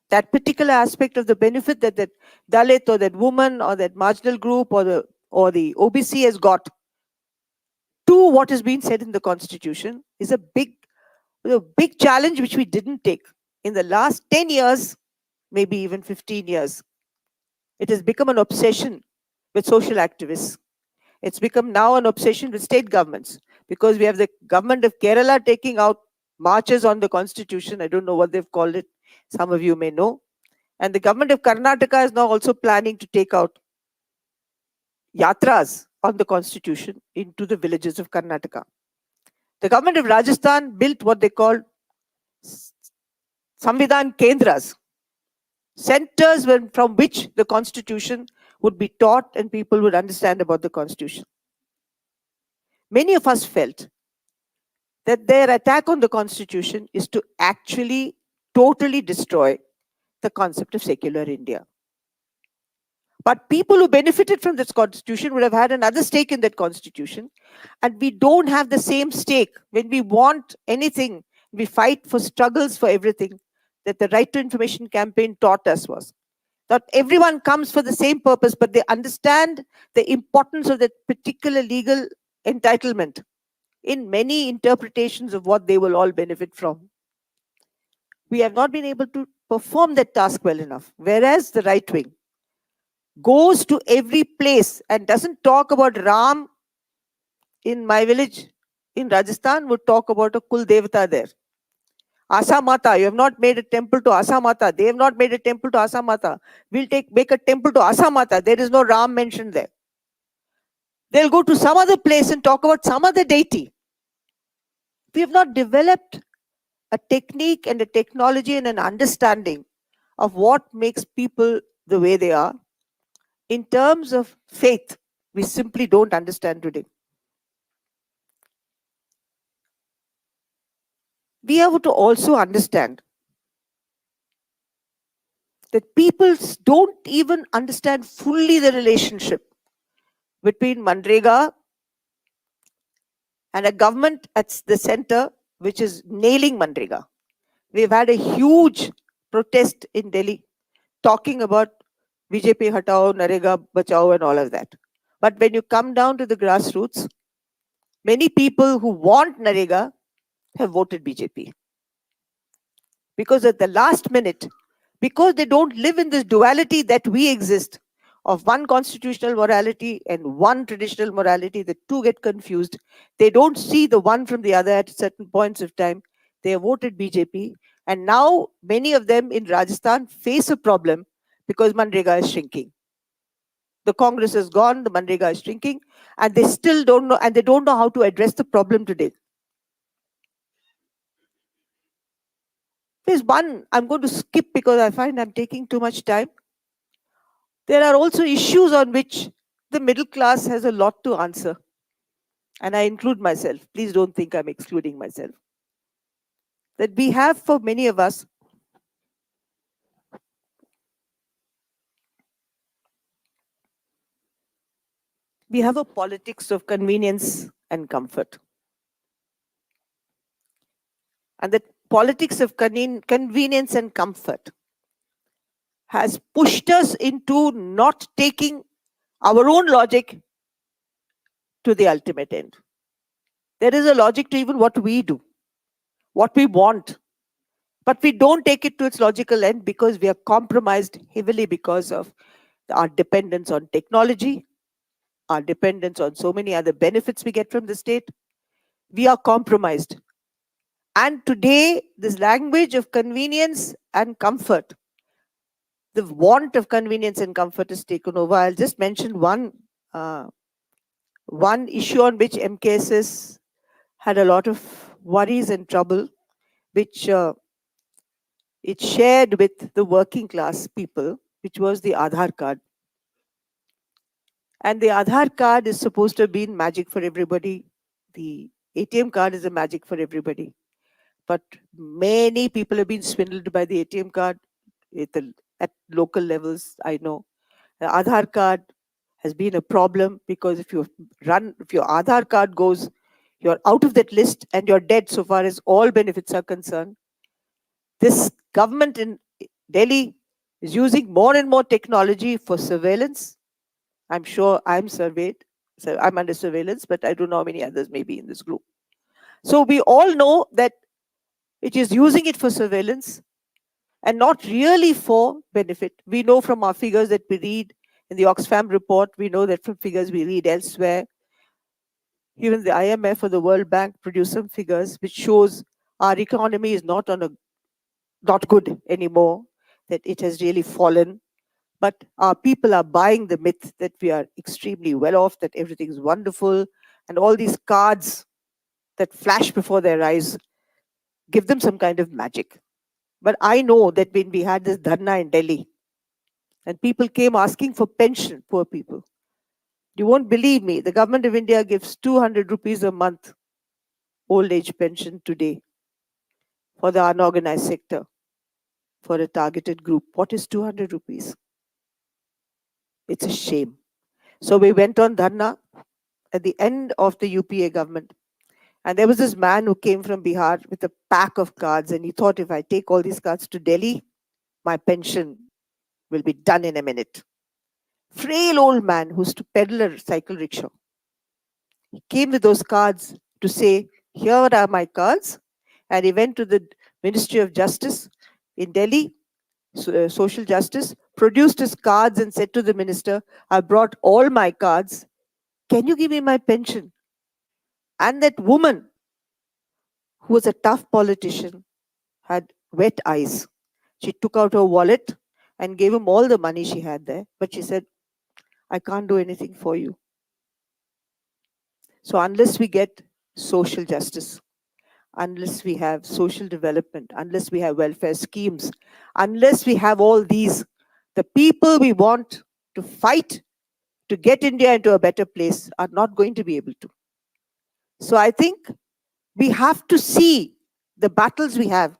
that particular aspect of the benefit that that Dalit or that woman or that marginal group or the OBC has got to what has been said in the Constitution is a big challenge which we didn't take. In the last 10 years, maybe even 15 years, it has become an obsession with social activists. It's become now an obsession with state governments because we have the government of Kerala taking out marches on the Constitution. I don't know what they've called it. Some of you may know. And the government of Karnataka is now also planning to take out yatras on the Constitution into the villages of Karnataka. The government of Rajasthan built what they call Samvidhan Kendras, centers from which the Constitution would be taught and people would understand about the Constitution. Many of us felt that their attack on the Constitution is to actually totally destroy the concept of secular India. But people who benefited from this Constitution would have had another stake in that Constitution. And we don't have the same stake. When we want anything, we fight for struggles for everything that the Right to Information campaign taught us was. Not everyone comes for the same purpose, but they understand the importance of that particular legal entitlement in many interpretations of what they will all benefit from. We have not been able to perform that task well enough. Whereas the right wing goes to every place and doesn't talk about Ram in my village in Rajasthan, would talk about a Kul Devata there. Asa Mata, you have not made a temple to Asa Mata. They have not made a temple to Asa Mata. We'll make a temple to Asa Mata. There is no Ram mentioned there. They'll go to some other place and talk about some other deity. We have not developed a technique and a technology and an understanding of what makes people the way they are. In terms of faith, we simply don't understand today. We have to also understand that people don't even understand fully the relationship between Manrega and a government at the center which is nailing Manrega. We've had a huge protest in Delhi talking about BJP Hatao, Narega Bachao and all of that. But when you come down to the grassroots, many people who want Narega have voted BJP. Because at the last minute, because they don't live in this duality that we exist, of one constitutional morality and one traditional morality, the two get confused. They don't see the one from the other at certain points of time. They have voted BJP. And now many of them in Rajasthan face a problem because Manrega is shrinking. The Congress is gone, the Manrega is shrinking, and they still don't know, and they don't know how to address the problem today. There's one I'm going to skip because I find I'm taking too much time. There are also issues on which the middle class has a lot to answer. And I include myself. Please don't think I'm excluding myself. That we have, for many of us, we have a politics of convenience and comfort. And that politics of convenience and comfort has pushed us into not taking our own logic to the ultimate end. There is a logic to even what we do, what we want, but we don't take it to its logical end because we are compromised heavily because of our dependence on technology, our dependence on so many other benefits we get from the state. We are compromised. And today, this language of convenience and comfort, the want of convenience and comfort is taken over. I'll just mention uh, one issue on which MKSS had a lot of worries and trouble, which it shared with the working class people, which was the Aadhaar card. And the Aadhaar card is supposed to have been magic for everybody. The ATM card is a magic for everybody. But many people have been swindled by the ATM card at local levels, I know. The Aadhaar card has been a problem because if your Aadhaar card goes, you're out of that list and you're dead so far as all benefits are concerned. This government in Delhi is using more and more technology for surveillance. I'm sure I'm surveyed, so I'm under surveillance, but I don't know how many others may be in this group. So we all know that it is using it for surveillance and not really for benefit. We know from our figures that we read in the Oxfam report, we know that from figures we read elsewhere. Even the IMF or the World Bank produce some figures which shows our economy is not good anymore, that it has really fallen. But our people are buying the myth that we are extremely well off, that everything is wonderful, and all these cards that flash before their eyes give them some kind of magic. But I know that when we had this dharna in Delhi, and people came asking for pension, poor people. You won't believe me, the government of India gives 200 rupees a month old age pension today for the unorganized sector, for a targeted group. What is 200 rupees? It's a shame. So we went on dharna at the end of the UPA government. And there was this man who came from Bihar with a pack of cards, and he thought, if I take all these cards to Delhi, my pension will be done in a minute. Frail old man who used to peddle a cycle rickshaw. He came with those cards to say, here are my cards. And he went to the Ministry of Justice in Delhi, Social Justice, produced his cards and said to the minister, I brought all my cards. Can you give me my pension? And that woman, who was a tough politician, had wet eyes. She took out her wallet and gave him all the money she had there. But she said, I can't do anything for you. So unless we get social justice, unless we have social development, unless we have welfare schemes, unless we have all these, the people we want to fight to get India into a better place are not going to be able to. So I think we have to see the battles we have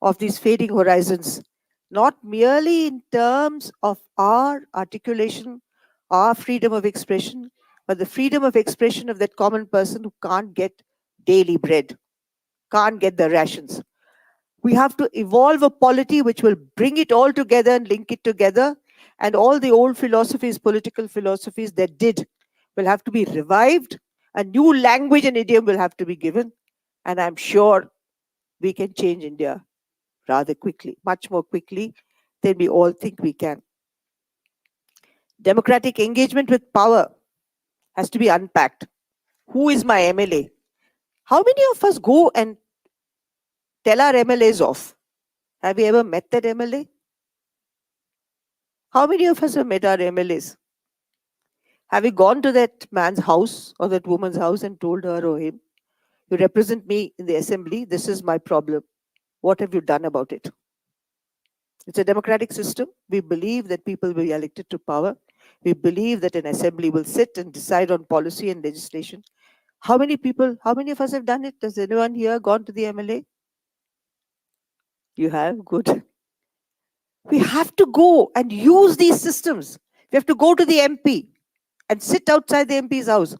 of these fading horizons, not merely in terms of our articulation, our freedom of expression, but the freedom of expression of that common person who can't get daily bread, can't get the rations. We have to evolve a polity which will bring it all together and link it together. And all the old philosophies, political philosophies that did, will have to be revived. A new language and idiom will have to be given. And I'm sure we can change India rather quickly, much more quickly than we all think we can. Democratic engagement with power has to be unpacked. Who is my MLA? How many of us go and tell our MLAs off? Have you ever met that MLA? How many of us have met our MLAs? Have you gone to that man's house or that woman's house and told her or him, you represent me in the assembly, this is my problem. What have you done about it? It's a democratic system. We believe that people will be elected to power. We believe that an assembly will sit and decide on policy and legislation. How many people, how many of us have done it? Has anyone here gone to the MLA? You have? Good. We have to go and use these systems. We have to go to the MP and sit outside the MP's house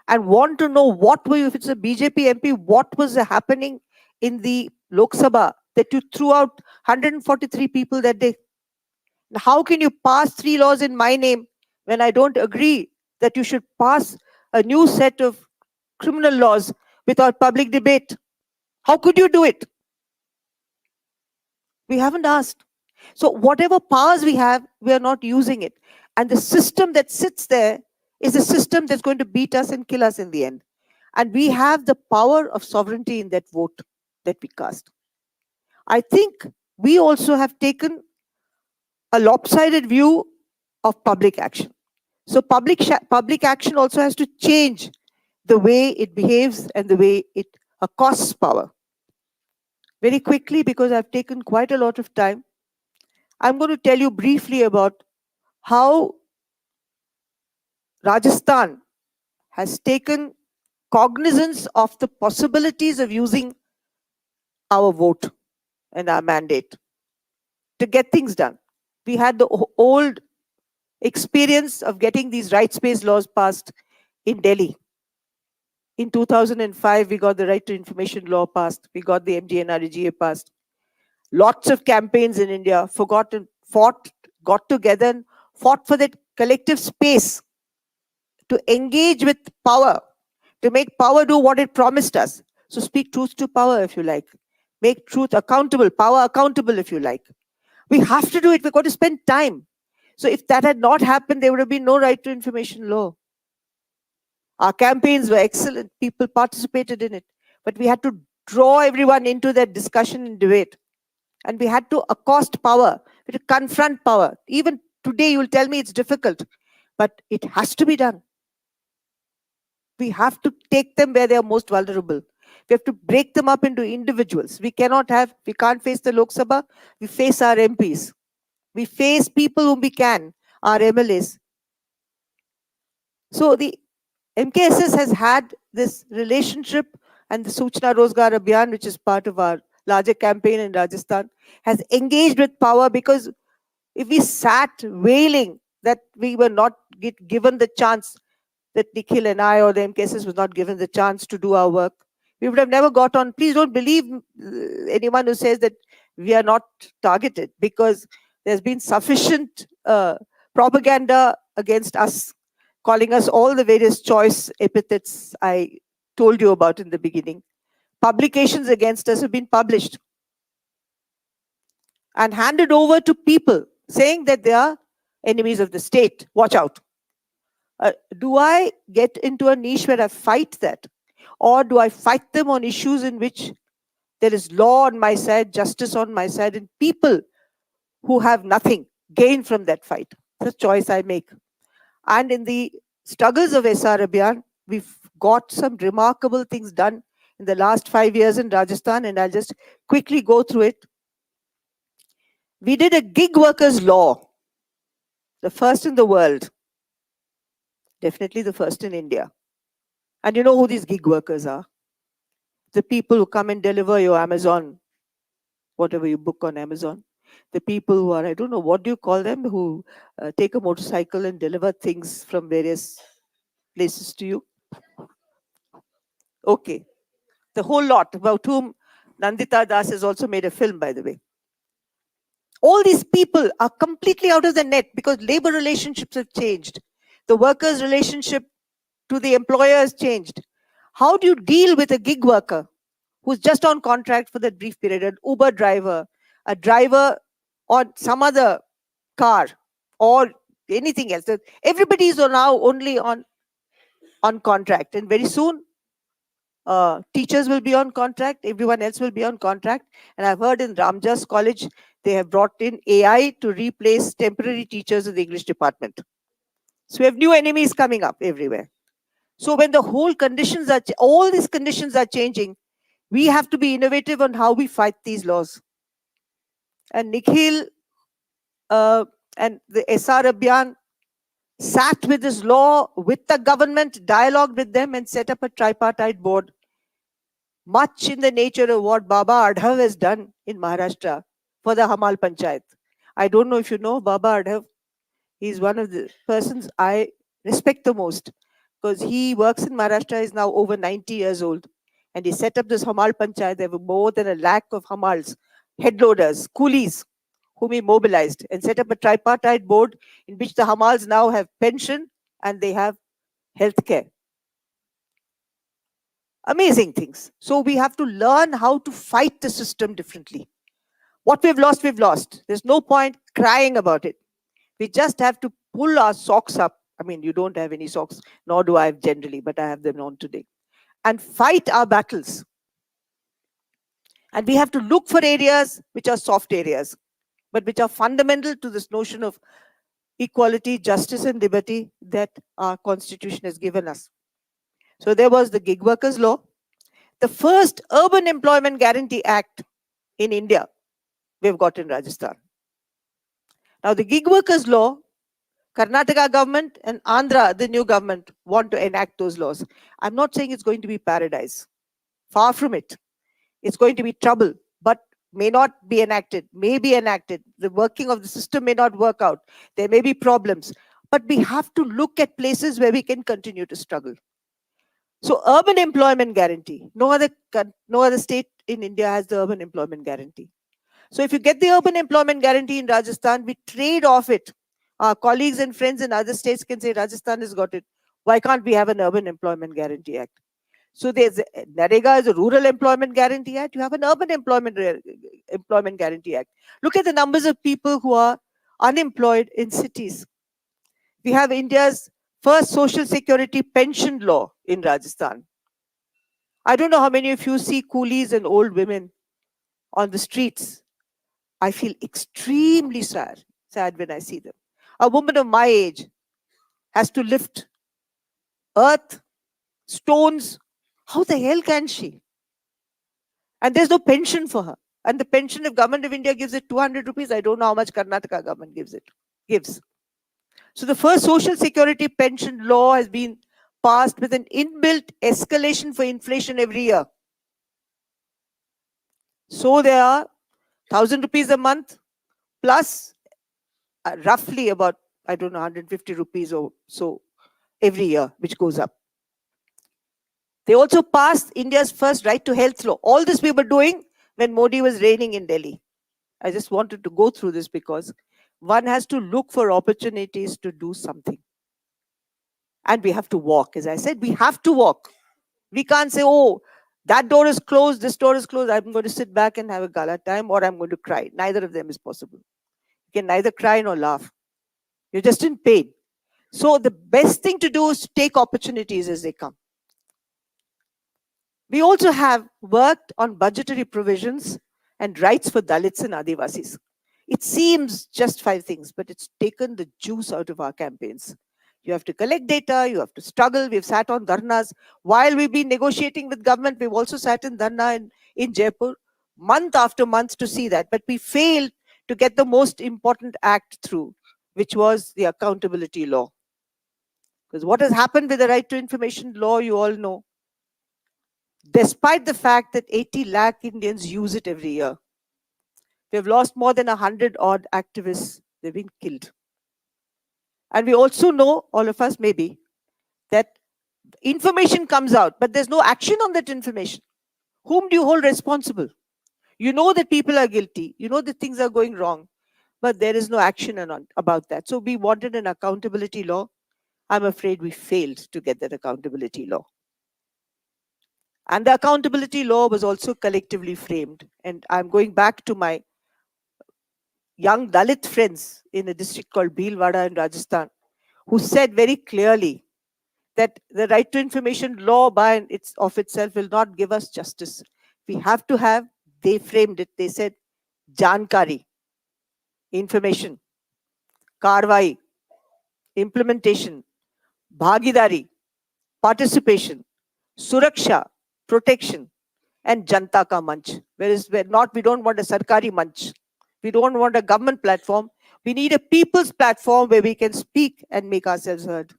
and want to know what were, if it's a BJP MP, what was happening in the Lok Sabha that you threw out 143 people that day. How can you pass 3 laws in my name when I don't agree that you should pass a new set of criminal laws without public debate? How could you do it? We haven't asked. So whatever powers we have, we are not using it. And the system that sits there is a system that's going to beat us and kill us in the end. And we have the power of sovereignty in that vote that we cast. I think we also have taken a lopsided view of public action. So public action also has to change the way it behaves and the way it accosts power. Very quickly, because I've taken quite a lot of time, I'm going to tell you briefly about how Rajasthan has taken cognizance of the possibilities of using our vote and our mandate to get things done. We had the old experience of getting these rights-based laws passed in Delhi. In 2005, we got the Right to Information Law passed. We got the MGNREGA passed. Lots of campaigns in India fought, got together and fought for that collective space to engage with power, to make power do what it promised us. So speak truth to power, if you like. Make truth accountable, power accountable, if you like. We have to do it. We've got to spend time. So if that had not happened, there would have been no right to information law. Our campaigns were excellent. People participated in it. But we had to draw everyone into that discussion and debate. And we had to accost power. We had to confront power. Even today, you will tell me it's difficult. But it has to be done. We have to take them where they are most vulnerable. We have to break them up into individuals. We can't face the Lok Sabha. We face our MPs. We face people whom we can, our MLAs. So the MKSS has had this relationship, and the Suchna Rozgar Abhiyan, which is part of our larger campaign in Rajasthan, has engaged with power, because if we sat wailing that we were not given the chance, that Nikhil and I or the MKSS was not given the chance to do our work, we would have never got on. Please don't believe anyone who says that we are not targeted, because there's been sufficient propaganda against us, calling us all the various choice epithets I told you about in the beginning. Publications against us have been published and handed over to people saying that they are enemies of the state. Watch out. Do I get into a niche where I fight that? Or do I fight them on issues in which there is law on my side, justice on my side, and people who have nothing gain from that fight? It's a choice I make. And in the struggles of SR Abhiyan, we've got some remarkable things done in the last 5 years in Rajasthan, and I'll just quickly go through it. We did a gig workers law, the first in the world, definitely the first in India. And you know who these gig workers are? The people who come and deliver your Amazon, whatever you book on Amazon. The people who are, I don't know, what do you call them, who take a motorcycle and deliver things from various places to you? Okay. The whole lot, about whom Nandita Das has also made a film, by the way. All these people are completely out of the net because labor relationships have changed. The workers' relationship to the employer has changed. How do you deal with a gig worker who's just on contract for that brief period, an Uber driver, a driver on some other car, or anything else? Everybody is now only on contract, and very soon teachers will be on contract, everyone else will be on contract. And I've heard in Ramjas College, they have brought in AI to replace temporary teachers in the English department. So we have new enemies coming up everywhere. So when the whole conditions are, all these conditions are changing, We have to be innovative on how we fight these laws. And Nikhil and the SR Abhiyan sat with this law, with the government, dialogued with them, and set up a tripartite board, much in the nature of what Baba Adhav has done in Maharashtra for the Hamal Panchayat. I don't know if you know Baba Adhav. He's one of the persons I respect the most because he works in Maharashtra, is now over 90 years old. And he set up this Hamal Panchayat. There were more than 1 lakh of Hamals, headloaders, coolies, whom he mobilized and set up a tripartite board in which the Hamals now have pension and they have health care. Amazing things. So we have to learn how to fight the system differently. What we've lost, we've lost. There's no point crying about it. We just have to pull our socks up. I mean, you don't have any socks, nor do I generally, but I have them on today. And fight our battles. And we have to look for areas which are soft areas, but which are fundamental to this notion of equality, justice, and liberty that our constitution has given us. So there was the Gig Workers Law, the first Urban Employment Guarantee Act in India we've got in Rajasthan. Now the Gig Workers Law, Karnataka government and Andhra, the new government, want to enact those laws. I'm not saying it's going to be paradise. Far from it. It's going to be trouble, but may not be enacted, may be enacted. The working of the system may not work out. There may be problems, but we have to look at places where we can continue to struggle. So urban employment guarantee, no other state in India has the urban employment guarantee. So if you get the urban employment guarantee in Rajasthan, we trade off it. Our colleagues and friends in other states can say, Rajasthan has got it. Why can't we have an urban employment guarantee act? So there's NREGA is a rural employment guarantee act. You have an urban employment guarantee act. Look at the numbers of people who are unemployed in cities. We have India's first social security pension law in Rajasthan. I don't know how many of you see coolies and old women on the streets. I feel extremely sad when I see them. A woman of my age has to lift earth, stones. How the hell can she? And there's no pension for her. And the pension, if Government of India gives it 200 rupees, I don't know how much Karnataka government gives. So the first social security pension law has been passed with an inbuilt escalation for inflation every year. So there are 1,000 rupees a month plus roughly about, I don't know, 150 rupees or so every year, which goes up. They also passed India's first right to health law. All this we were doing when Modi was reigning in Delhi. I just wanted to go through this because one has to look for opportunities to do something. And we have to walk. As I said, we have to walk. We can't say, oh, that door is closed, this door is closed, I'm going to sit back and have a gala time, or I'm going to cry. Neither of them is possible. You can neither cry nor laugh. You're just in pain. So the best thing to do is to take opportunities as they come. We also have worked on budgetary provisions and rights for Dalits and Adivasis. It seems just 5 things, but it's taken the juice out of our campaigns. You have to collect data, you have to struggle. We've sat on dharnas. While we've been negotiating with government, we've also sat in dharna in Jaipur, month after month to see that. But we failed to get the most important act through, which was the accountability law. Because what has happened with the right to information law, you all know. Despite the fact that 80 lakh Indians use it every year, we have lost more than 100 odd activists. They've been killed. And we also know, all of us maybe, that information comes out, but there's no action on that information. Whom do you hold responsible? You know that people are guilty. You know that things are going wrong, but there is no action about that. So we wanted an accountability law. I'm afraid we failed to get that accountability law. And the accountability law was also collectively framed. And I'm going back to my young Dalit friends in a district called Bhilwara in Rajasthan, who said very clearly that the right to information law by of itself will not give us justice. We have to have, they framed it, they said, jankari, information, karwai, implementation, bhagidari, participation, suraksha, protection, and Janta Ka Manch. Whereas we don't want a Sarkari Manch. We don't want a government platform. We need a people's platform where we can speak and make ourselves heard.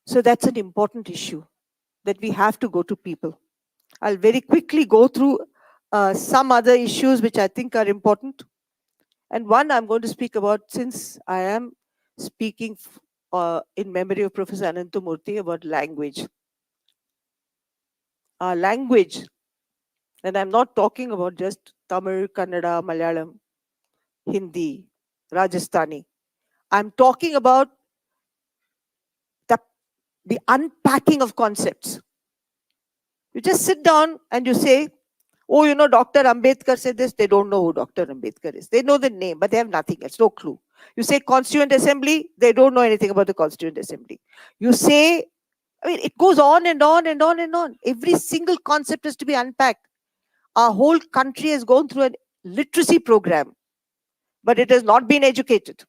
So that's an important issue that we have to go to people. I'll very quickly go through some other issues which I think are important. And one I'm going to speak about, since I am speaking in memory of Professor Ananthamurti, about language. Our language, and I'm not talking about just Tamil, Kannada, Malayalam, Hindi, Rajasthani. I'm talking about the unpacking of concepts. You just sit down and you say, oh, you know, Dr. Ambedkar said this. They don't know who Dr. Ambedkar is. They know the name, but they have nothing else, no clue. You say Constituent Assembly, they don't know anything about the Constituent Assembly. You say, I mean, it goes on and on and on and on. Every single concept has to be unpacked. Our whole country has gone through a literacy program, but it has not been educated.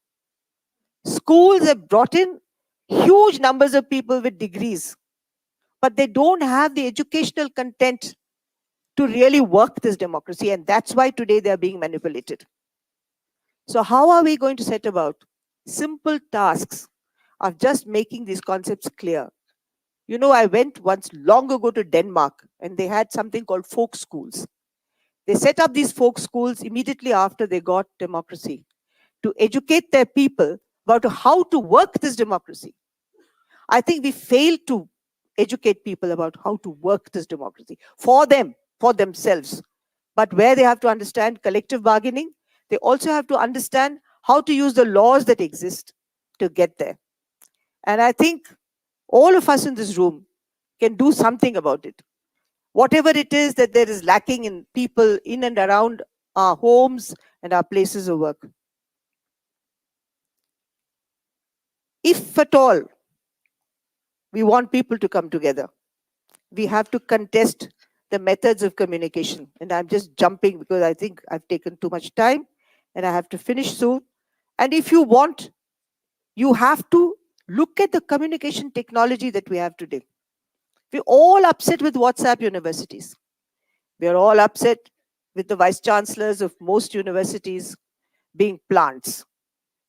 Schools have brought in huge numbers of people with degrees, but they don't have the educational content to really work this democracy, and that's why today they are being manipulated. So how are we going to set about simple tasks of just making these concepts clear? You know, I went once long ago to Denmark, and they had something called folk schools. They set up these folk schools immediately after they got democracy to educate their people about how to work this democracy. I think we failed to educate people about how to work this democracy for them, for themselves. But where they have to understand collective bargaining, they also have to understand how to use the laws that exist to get there. And I think all of us in this room can do something about it. Whatever it is that there is lacking in people in and around our homes and our places of work. If at all we want people to come together, we have to contest the methods of communication. And I'm just jumping because I think I've taken too much time and I have to finish soon. And if you want, you have to look at the communication technology that we have today. We're all upset with WhatsApp universities. We're all upset with the vice chancellors of most universities being plants.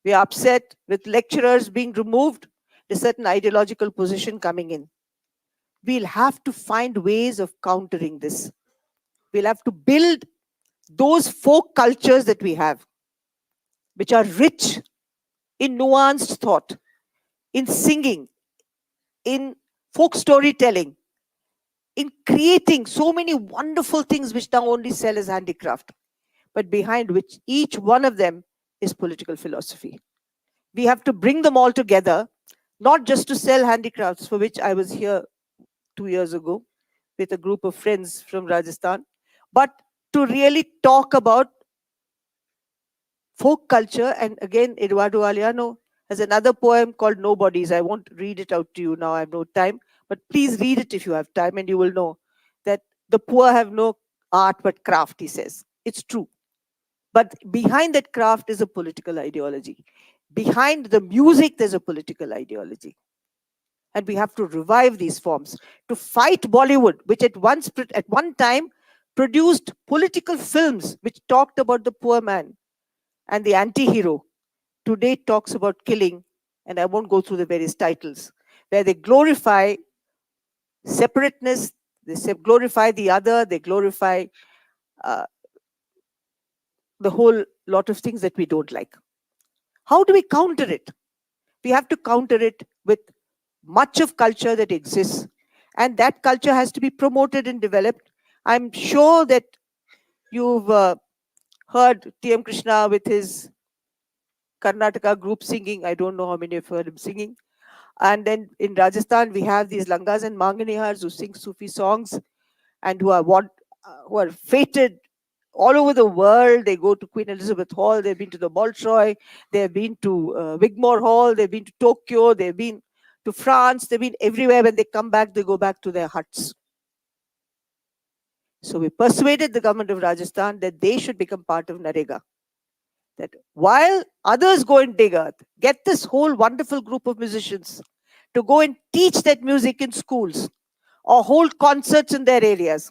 We're upset with lecturers being removed, a certain ideological position coming in. We'll have to find ways of countering this. We'll have to build those folk cultures that we have, which are rich in nuanced thought, in singing, in folk storytelling, in creating so many wonderful things which now only sell as handicraft, but behind which each one of them is political philosophy. We have to bring them all together, not just to sell handicrafts, for which I was here 2 years ago with a group of friends from Rajasthan, but to really talk about folk culture. And again, Eduardo Galeano has another poem called Nobodies. I won't read it out to you now, I have no time, but please read it if you have time, and you will know that the poor have no art but craft, he says. It's true. But behind that craft is a political ideology. Behind the music, there's a political ideology. And we have to revive these forms to fight Bollywood, which at one time produced political films which talked about the poor man and the anti-hero. Today talks about killing, and I won't go through the various titles, where they glorify separateness, they glorify the other, they glorify the whole lot of things that we don't like. How do we counter it? We have to counter it with much of culture that exists, and that culture has to be promoted and developed. I'm sure that you've heard T.M. Krishna with his Karnataka group singing. I don't know how many have heard him singing. And then in Rajasthan, we have these Langas and Manganihars who sing Sufi songs and who are fated all over the world. They go to Queen Elizabeth Hall, they've been to the Bolshoi, they've been to Wigmore Hall, they've been to Tokyo, they've been to France, they've been everywhere. When they come back, they go back to their huts. So we persuaded the government of Rajasthan that they should become part of Narega. That while others go and dig earth, get this whole wonderful group of musicians to go and teach that music in schools. or hold concerts in their areas.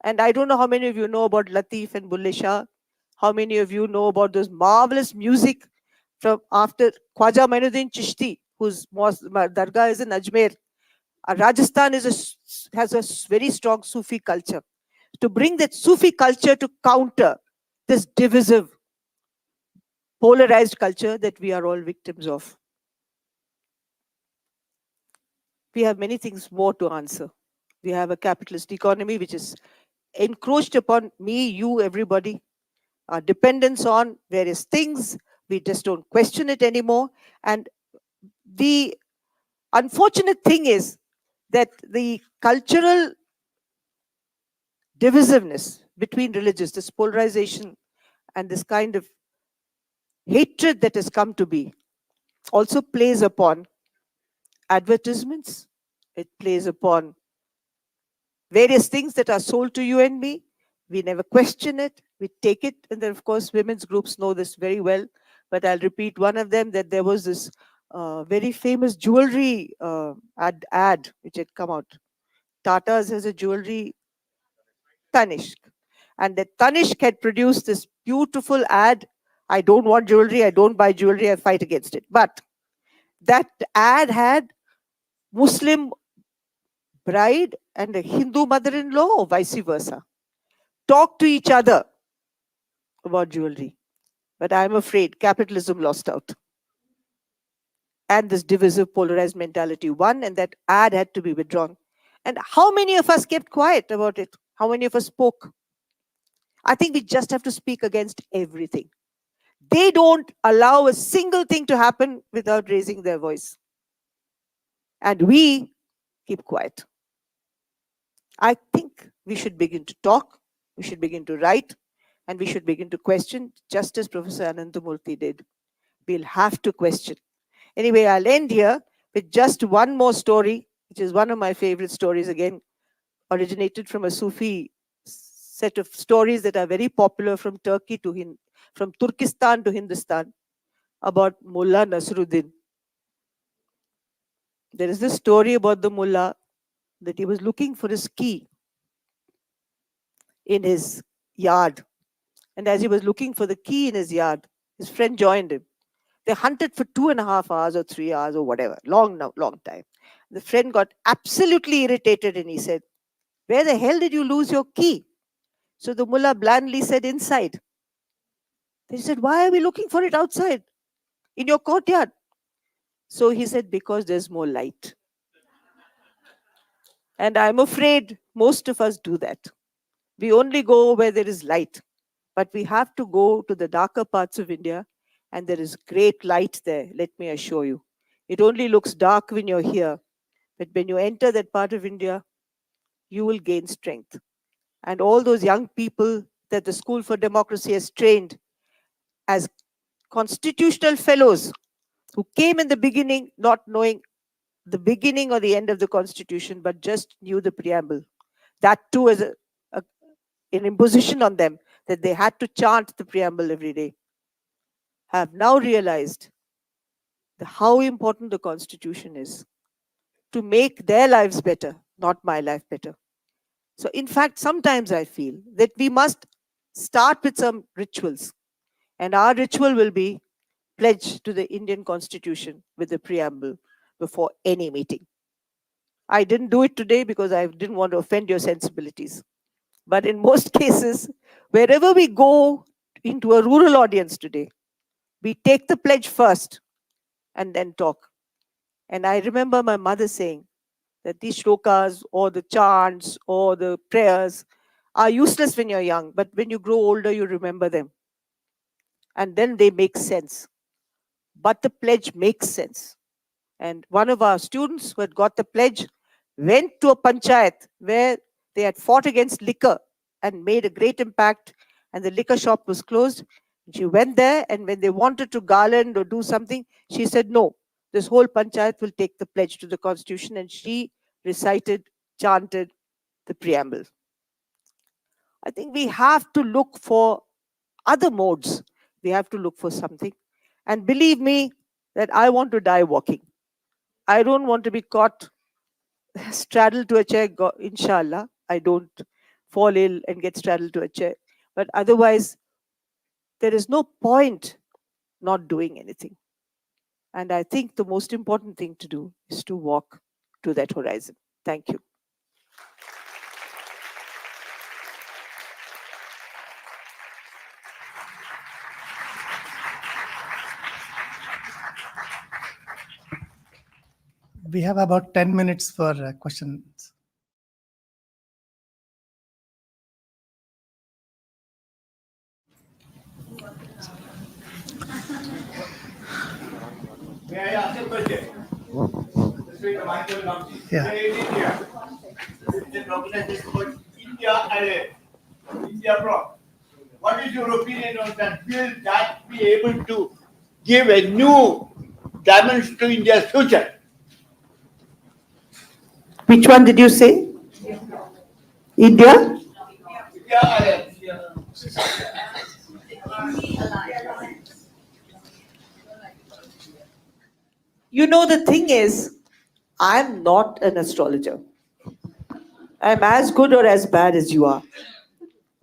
And I don't know how many of you know about Latif and Bulle Shah. How many of you know about those marvelous music from after Khwaja Mainuddin Chishti, whose dargah is in Ajmer. Rajasthan has a very strong Sufi culture. To bring that Sufi culture to counter this divisive, polarized culture that we are all victims of. We have many things more to answer. We have a capitalist economy which is encroached upon me, you, everybody. Our dependence on various things. We just don't question it anymore. And the unfortunate thing is that the cultural divisiveness between religions, this polarization and this kind of hatred that has come to be, also plays upon advertisements. It plays upon various things that are sold to you and me. We never question it. We take it. And then, of course, women's groups know this very well. But I'll repeat one of them, that there was this very famous jewelry ad which had come out. Tata's has a jewelry, Tanishq. And that Tanishq had produced this beautiful ad. I don't want jewelry. I don't buy jewelry. I fight against it. But that ad had Muslim bride and a Hindu mother-in-law, or vice versa, talk to each other about jewelry. But I'm afraid capitalism lost out. And this divisive, polarized mentality won, and that ad had to be withdrawn. And how many of us kept quiet about it? How many of us spoke? I think we just have to speak against everything. They don't allow a single thing to happen without raising their voice. And we keep quiet. I think we should begin to talk, we should begin to write, and we should begin to question, just as Professor Ananthamurti did. We'll have to question. Anyway, I'll end here with just one more story, which is one of my favorite stories, again, originated from a Sufi set of stories that are very popular from Turkey to from Turkestan to Hindustan, about Mullah Nasruddin. There is this story about the mullah that he was looking for his key in his yard. And as he was looking for the key in his yard, his friend joined him. They hunted for 2.5 hours or 3 hours or whatever, long time. The friend got absolutely irritated and he said, "Where the hell did you lose your key?" So the mullah blandly said, "Inside." They said, "Why are we looking for it outside, in your courtyard?" So he said, "Because there's more light." And I'm afraid most of us do that. We only go where there is light. But we have to go to the darker parts of India, and there is great light there, let me assure you. It only looks dark when you're here, but when you enter that part of India, you will gain strength. And all those young people that the School for Democracy has trained as constitutional fellows, who came in the beginning not knowing the beginning or the end of the Constitution, but just knew the preamble. That too is an imposition on them, that they had to chant the preamble every day, have now realized how important the Constitution is to make their lives better, not my life better. So, in fact, sometimes I feel that we must start with some rituals, and our ritual will be pledge to the Indian Constitution with the preamble before any meeting. I didn't do it today because I didn't want to offend your sensibilities. But in most cases, wherever we go into a rural audience today, we take the pledge first and then talk. And I remember my mother saying that these shlokas or the chants or the prayers are useless when you're young, but when you grow older, you remember them. And then they make sense. But the pledge makes sense. And one of our students who had got the pledge went to a panchayat where they had fought against liquor and made a great impact, and the liquor shop was closed. She went there, and when they wanted to garland or do something, she said, "No, this whole panchayat will take the pledge to the Constitution," and she recited, chanted the preamble. I think we have to look for other modes. We have to look for something. And believe me that I want to die walking. I don't want to be caught straddled to a chair, inshallah, I don't fall ill and get straddled to a chair. But otherwise, there is no point not doing anything. And I think the most important thing to do is to walk to that horizon. Thank you. We have about 10 minutes for questions. May I ask a question? Yeah. India bloc. What is your opinion on that? Will that be able to give a new dimension to India's future? Which one did you say? India? You know, the thing is, I'm not an astrologer. I'm as good or as bad as you are.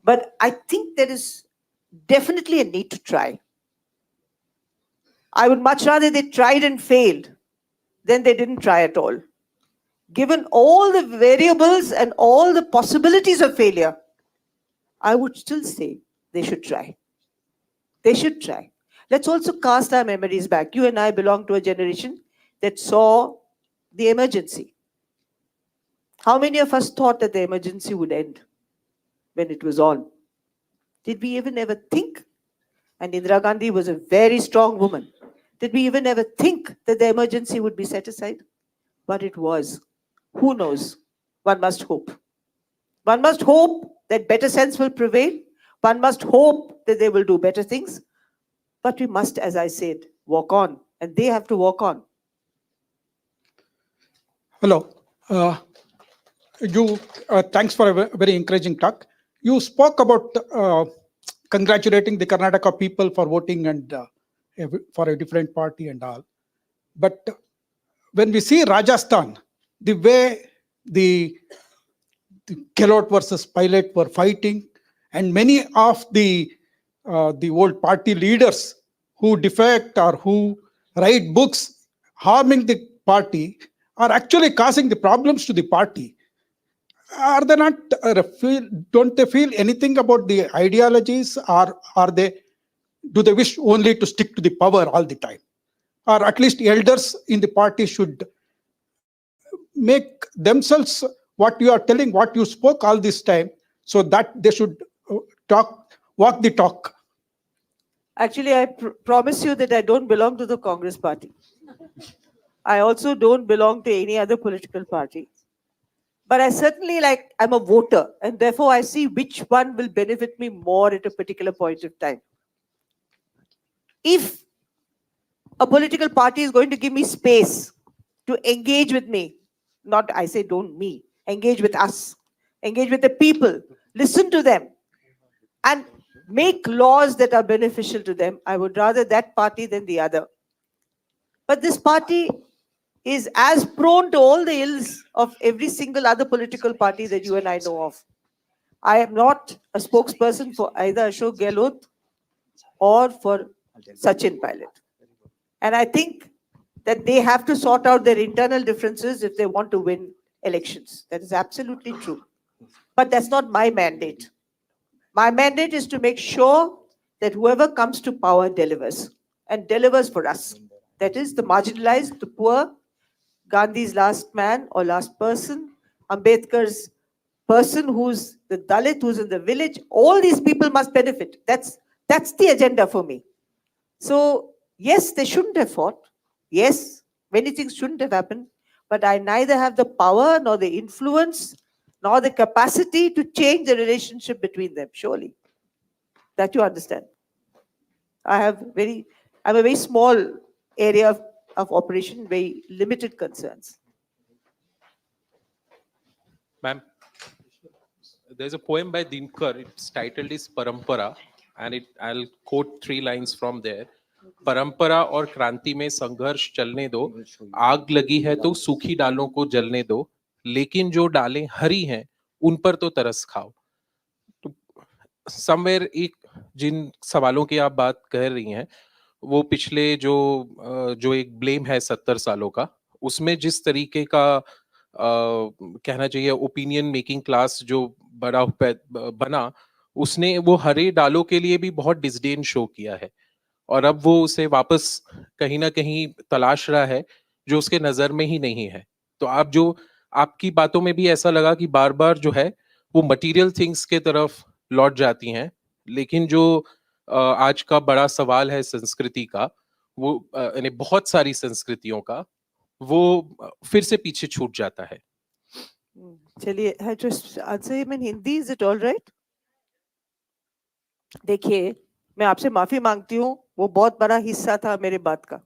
But I think there is definitely a need to try. I would much rather they tried and failed than they didn't try at all. Given all the variables and all the possibilities of failure, I would still say they should try. They should try. Let's also cast our memories back. You and I belong to a generation that saw the emergency. How many of us thought that the emergency would end when it was on? Did we even ever think? And Indira Gandhi was a very strong woman. Did we even ever think that the emergency would be set aside? But it was. Who knows? One must hope. One must hope that better sense will prevail. One must hope that they will do better things. But we must, as I said, walk on. And they have to walk on. Hello. Thanks for a very encouraging talk. You spoke about congratulating the Karnataka people for voting and for a different party and all. But when we see Rajasthan, the way the Gehlot versus Pilot were fighting, and many of the old party leaders who defect or who write books harming the party are actually causing the problems to the party. Are they not don't they feel anything about the ideologies, or do they wish only to stick to the power all the time? Or at least elders in the party should make themselves what you are telling, what you spoke all this time, so that they should walk the talk. Actually, I promise you that I don't belong to the Congress party. I also don't belong to any other political party. But I certainly I'm a voter, and therefore I see which one will benefit me more at a particular point of time. If a political party is going to give me space to engage with me, not I say don't me, engage with us, engage with the people, listen to them, and make laws that are beneficial to them, I would rather that party than the other. But this party is as prone to all the ills of every single other political party that you and I know of. I am not a spokesperson for either Ashok Gehlot or for Sachin Pilot. And I think that they have to sort out their internal differences if they want to win elections. That is absolutely true. But that's not my mandate. My mandate is to make sure that whoever comes to power delivers, and delivers for us. That is the marginalized, the poor, Gandhi's last man or last person, Ambedkar's person who's the Dalit, who's in the village. All these people must benefit. That's the agenda for me. So yes, they shouldn't have fought. Yes, many things shouldn't have happened. But I neither have the power nor the influence nor the capacity to change the relationship between them, surely. That you understand. I'm a very small area of operation, very limited concerns. Ma'am, there's a poem by Dinkar. It's titled is Parampara, and I'll quote 3 lines from there. परंपरा और क्रांति में संघर्ष चलने दो, आग लगी है तो सूखी डालों को जलने दो, लेकिन जो डालें हरी हैं उन पर तो तरस खाओ। तो समवेयर एक जिन सवालों की आप बात कर रही हैं वो पिछले जो एक ब्लेम है 70 सालों का, उसमें जिस तरीके का कहना चाहिए ओपिनियन मेकिंग क्लास जो बना, उसने वो हरे डालों के लिए भी बहुत डिस्डेन शो किया है और अब वो उसे वापस कहीं ना कहीं तलाश रहा है जो उसके नजर में ही नहीं है। तो आपकी बातों में भी ऐसा लगा कि बार बार जो है वो मटेरियल थिंग्स के तरफ लौट जाती हैं, लेकिन जो आज का बड़ा सवाल है संस्कृति का, वो यानी बहुत सारी संस्कृतियों का, वो फिर से पीछे छूट जाता है। चलिए, I just answer him in Hindi. Is it all right? देखिए, मैं आपसे माफी मांगती हूँ, वो बहुत बड़ा हिस्सा था मेरे बात का,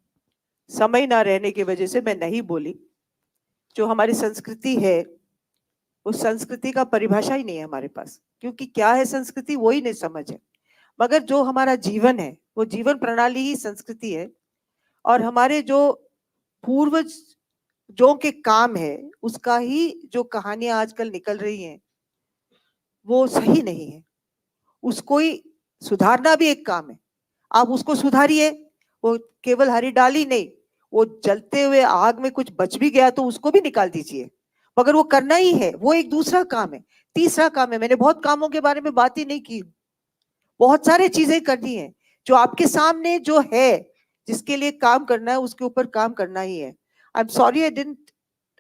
समय ना रहने की वजह से मैं नहीं बोली। जो हमारी संस्कृति है, उस संस्कृति का परिभाषा ही नहीं है हमारे पास, क्योंकि क्या है संस्कृति वो ही नहीं समझ है। मगर जो हमारा जीवन है, वो जीवन प्रणाली ही संस्कृति है, और हमारे जो पूर्वज जो के काम है, उसका ही जो कहानियां आजकल निकल रही हैं, वो सही नहीं है। उसको ही सुधारना भी एक काम है। आप उसको सुधारिए, वो केवल हरी डाली नहीं, वो जलते हुए आग में कुछ बच भी गया तो उसको भी निकाल दीजिए, मगर वो करना ही है, वो एक दूसरा काम है। तीसरा काम है, मैंने बहुत कामों के बारे में बात ही नहीं की, बहुत सारे चीजें करनी है। जो आपके सामने जो है, जिसके लिए काम करना है, उसके ऊपर काम करना ही है। I am sorry I didn't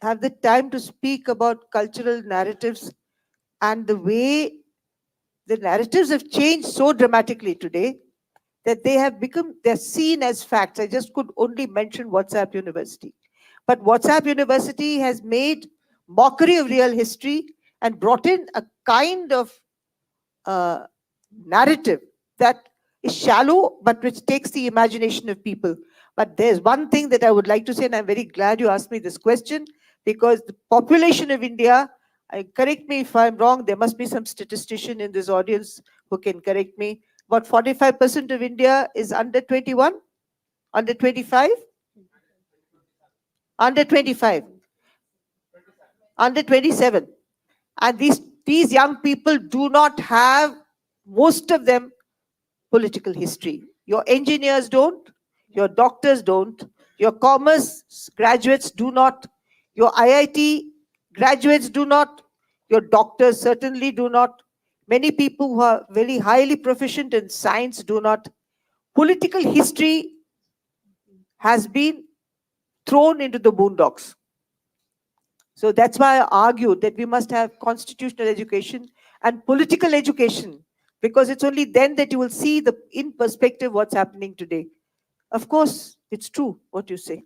have the time to speak about cultural narratives and the way the narratives have changed so dramatically today that they're seen as facts. I just could only mention WhatsApp University. But WhatsApp University has made mockery of real history and brought in a kind of narrative that is shallow, but which takes the imagination of people. But there's one thing that I would like to say, and I'm very glad you asked me this question, because the population of India, correct me if I'm wrong, there must be some statistician in this audience who can correct me. About 45% of India is under 21, under 25, under 25, under 27. And these young people do not have, most of them, political history. Your engineers don't, your doctors don't, your commerce graduates do not, your IIT graduates do not, your doctors certainly do not. Many people who are very highly proficient in science do not. Political history has been thrown into the boondocks. So that's why I argued that we must have constitutional education and political education, because it's only then that you will see in perspective what's happening today. Of course, it's true what you say.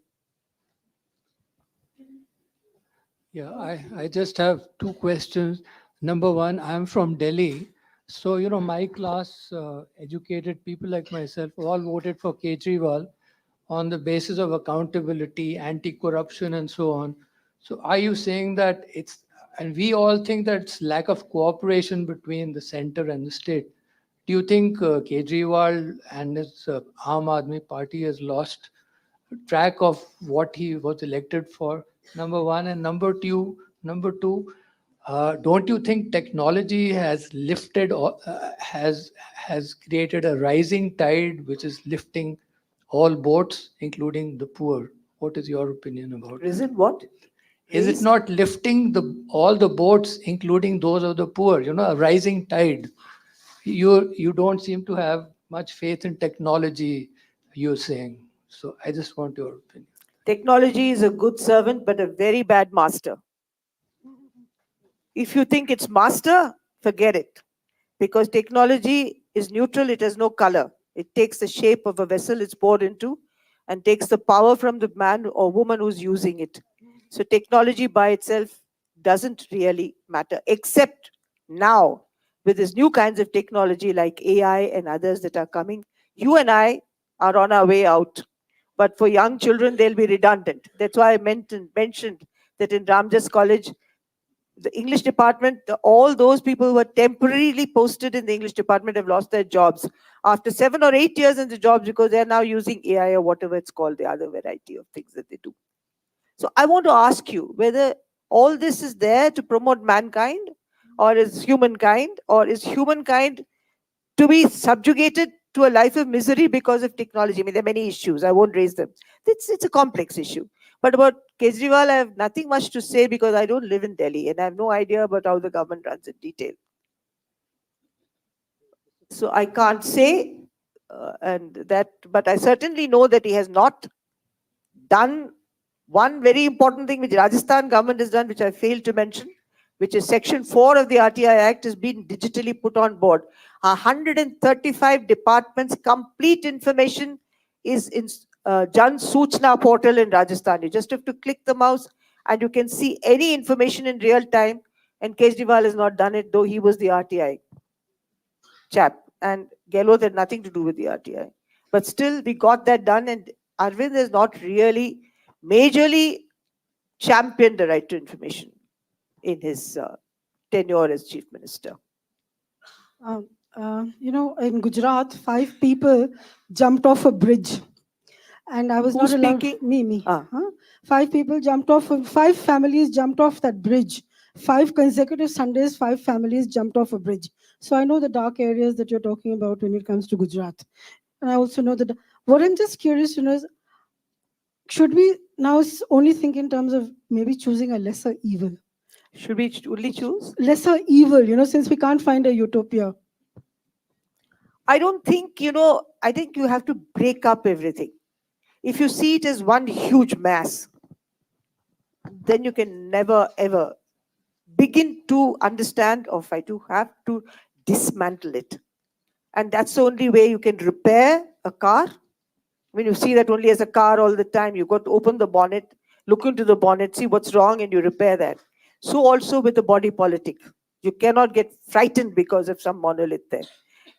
Yeah, I just have two questions. Number one, I'm from Delhi. So, my class, educated people like myself, all voted for Kejriwal on the basis of accountability, anti-corruption, and so on. So are you saying that and we all think that it's lack of cooperation between the center and the state. Do you think Kejriwal and his Aam Aadmi Party has lost track of what he was elected for? Number one. And number two, don't you think technology has lifted or has created a rising tide which is lifting all boats, including the poor? What is your opinion about it? Reason what? Is it not lifting all the boats, including those of the poor? A rising tide. You don't seem to have much faith in technology, you're saying. So I just want your opinion. Technology is a good servant, but a very bad master. If you think it's master, forget it. Because technology is neutral, it has no color. It takes the shape of a vessel it's poured into and takes the power from the man or woman who's using it. So technology by itself doesn't really matter, except now with these new kinds of technology like AI and others that are coming. You and I are on our way out. But for young children, they'll be redundant. That's why I mentioned that in Ramjas College, the English department, all those people who were temporarily posted in the English department have lost their jobs after 7 or 8 years in the jobs, because they're now using AI or whatever it's called, the other variety of things that they do. So I want to ask you whether All this is there to promote mankind, or is humankind, or is humankind to be subjugated to a life of misery because of technology? I mean, there are many issues. I won't raise them. It's a complex issue. But about Kejriwal, I have nothing much to say because I don't live in Delhi and I have no idea about how the government runs in detail. So I can't say, but I certainly know that he has not done one very important thing which Rajasthan government has done, which I failed to mention, which is Section 4 of the RTI Act has been digitally put on board. 135 departments, complete information is in Jan Suchna portal in Rajasthan. You just have to click the mouse and you can see any information in real time. And Kejriwal has not done it, though he was the RTI chap. And Gehlot had nothing to do with the RTI. But still, we got that done. And Arvind has not really majorly championed the right to information in his tenure as chief minister. In Gujarat, 5 people jumped off a bridge. And I was Who's not allowed. speaking? Me. Ah. 5 people jumped off, 5 families jumped off that bridge. 5 consecutive Sundays, 5 families jumped off a bridge. So I know the dark areas that you're talking about when it comes to Gujarat. And I also know that what I'm just curious to know is, should we now only think in terms of maybe choosing a lesser evil? Should we only choose? Lesser evil, since we can't find a utopia. I don't think, I think you have to break up everything. If you see it as one huge mass, then you can never, ever begin to understand, or if I do have to dismantle it. And that's the only way you can repair a car. When you see that only as a car all the time, you've got to open the bonnet, look into the bonnet, see what's wrong, and you repair that. So also with the body politic. You cannot get frightened because of some monolith there.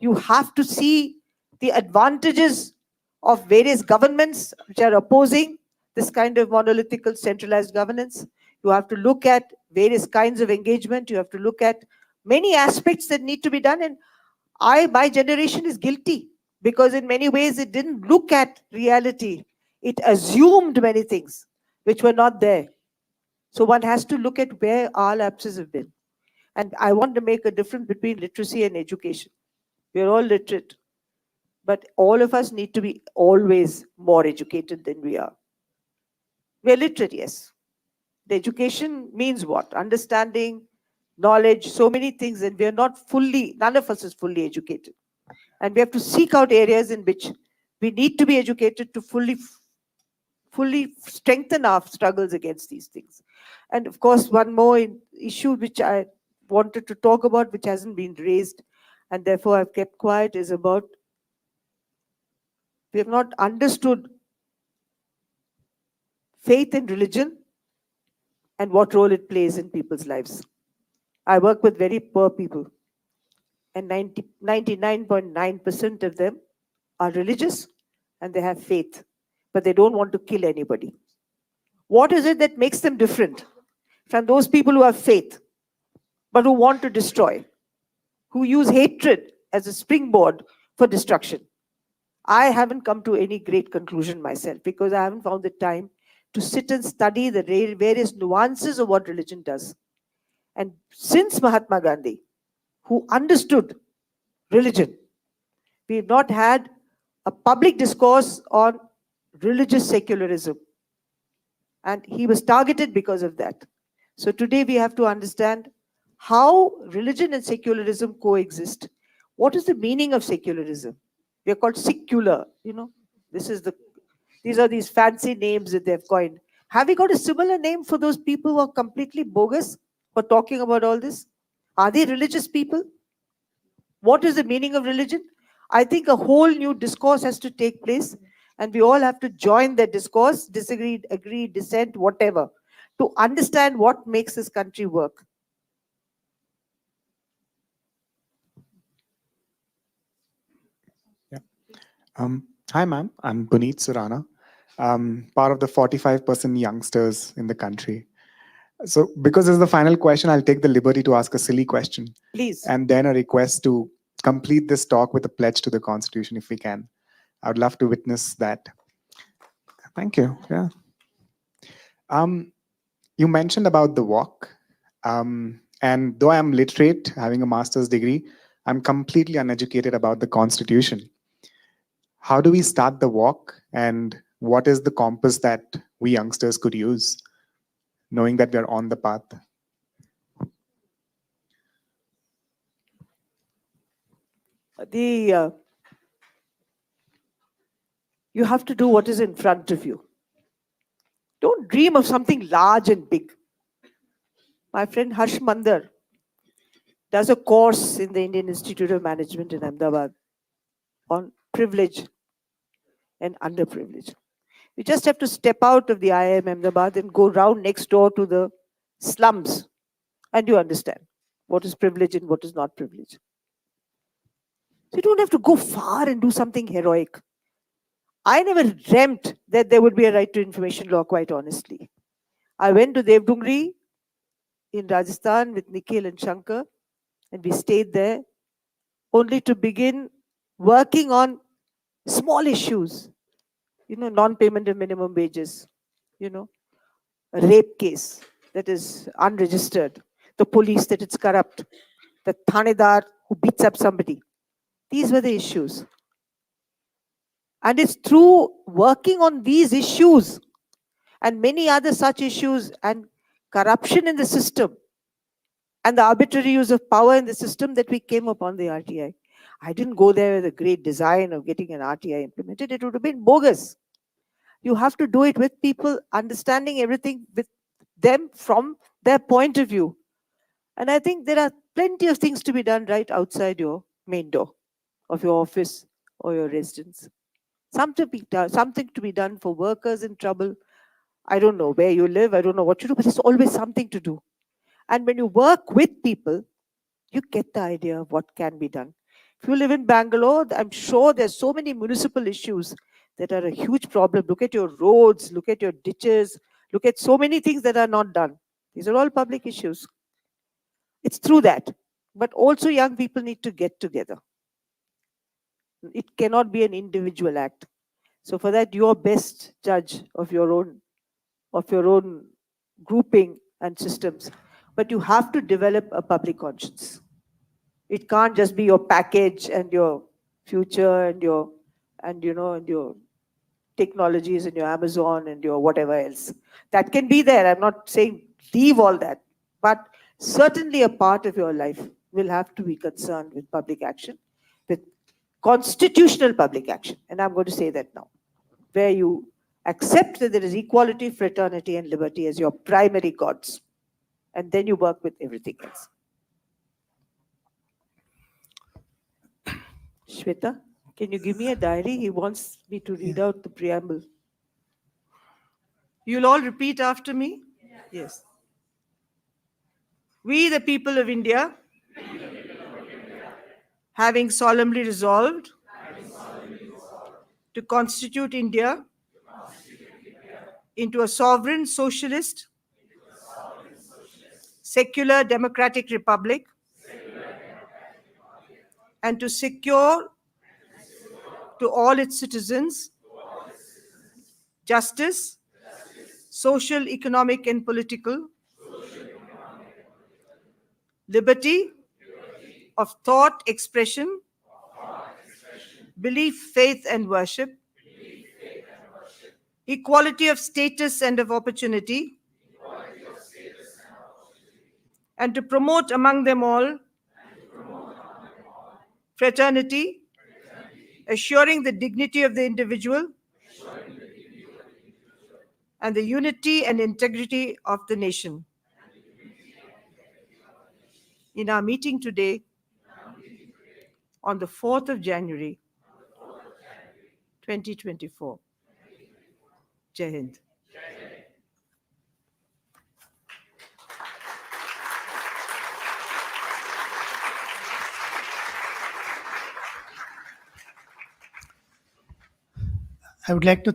You have to see the advantages of various governments which are opposing this kind of monolithical centralized governance. You have to look at various kinds of engagement. You have to look at many aspects that need to be done. And my generation is guilty because in many ways it didn't look at reality. It assumed many things which were not there. So one has to look at where our lapses have been. And I want to make a difference between literacy and education. We're all literate, but all of us need to be always more educated than we are. We're literate, yes. The education means what? Understanding, knowledge, so many things, and we're not fully, none of us is fully educated. And we have to seek out areas in which we need to be educated to fully strengthen our struggles against these things. And of course, one more issue which I wanted to talk about, which hasn't been raised, and therefore I've kept quiet, is about we have not understood faith and religion and what role it plays in people's lives. I work with very poor people, and 99.9% of them are religious and they have faith, but they don't want to kill anybody. What is it that makes them different from those people who have faith, but who want to destroy, who use hatred as a springboard for destruction? I haven't come to any great conclusion myself because I haven't found the time to sit and study the various nuances of what religion does. And since Mahatma Gandhi, who understood religion, we've not had a public discourse on religious secularism. And he was targeted because of that. So today we have to understand how religion and secularism coexist. What is the meaning of secularism? We are called secular, these are these fancy names that they've coined. Have we got a similar name for those people who are completely bogus for talking about all this? Are they religious people? What is the meaning of religion? I think a whole new discourse has to take place, and we all have to join that discourse, disagree, agree, dissent, whatever, to understand what makes this country work. Hi, ma'am. I'm Puneet Surana. Part of the 45% youngsters in the country. So because this is the final question, I'll take the liberty to ask a silly question. Please. And then a request to complete this talk with a pledge to the Constitution, if we can. I would love to witness that. Thank you. Yeah. you mentioned about the walk. And though I'm literate, having a master's degree, I'm completely uneducated about the Constitution. How do we start the walk, and what is the compass that we youngsters could use, knowing that we're on the path? You have to do what is in front of you. Don't dream of something large and big. My friend Harsh Mandar does a course in the Indian Institute of Management in Ahmedabad on privilege and underprivilege. You just have to step out of the IIM Ahmedabad and go round next door to the slums, and you understand what is privilege and what is not privilege. So you don't have to go far and do something heroic. I never dreamt that there would be a right to information law, quite honestly. I went to Devdungri in Rajasthan with Nikhil and Shankar, and we stayed there only to begin working on small issues, non-payment of minimum wages, a rape case that is unregistered, the police that it's corrupt, the thanedar who beats up somebody. These were the issues. And it's through working on these issues and many other such issues and corruption in the system and the arbitrary use of power in the system that we came upon the RTI. I didn't go there with a great design of getting an RTI implemented. It would have been bogus. You have to do it with people, understanding everything with them from their point of view. And I think there are plenty of things to be done right outside your main door of your office or your residence. Something to be done for workers in trouble. I don't know where you live, I don't know what you do, but there's always something to do. And when you work with people, you get the idea of what can be done. If you live in Bangalore, I'm sure there's so many municipal issues that are a huge problem. Look at your roads, look at your ditches, look at so many things that are not done. These are all public issues. It's through that. But also young people need to get together. It cannot be an individual act. So for that, you're best judge of your own grouping and systems. But you have to develop a public conscience. It can't just be your package and your future and your technologies and your Amazon and your whatever else. That can be there. I'm not saying leave all that, but certainly a part of your life will have to be concerned with public action, with constitutional public action. And I'm going to say that now, where you accept that there is equality, fraternity, and liberty as your primary gods. And then you work with everything else. Shweta, can you give me a diary? He wants me to read out the preamble. You'll all repeat after me? Yes. We, the people of India, having solemnly resolved to constitute India into a sovereign, socialist, secular, democratic republic, and to secure to all its citizens justice, social, economic, and political liberty of thought, expression, belief, faith, and worship, equality of status and of opportunity, and to promote among them all fraternity, assuring the dignity of the individual and the unity and integrity of the nation. In our meeting today, on the 4th of January, 2024. Jai Hind. I would like to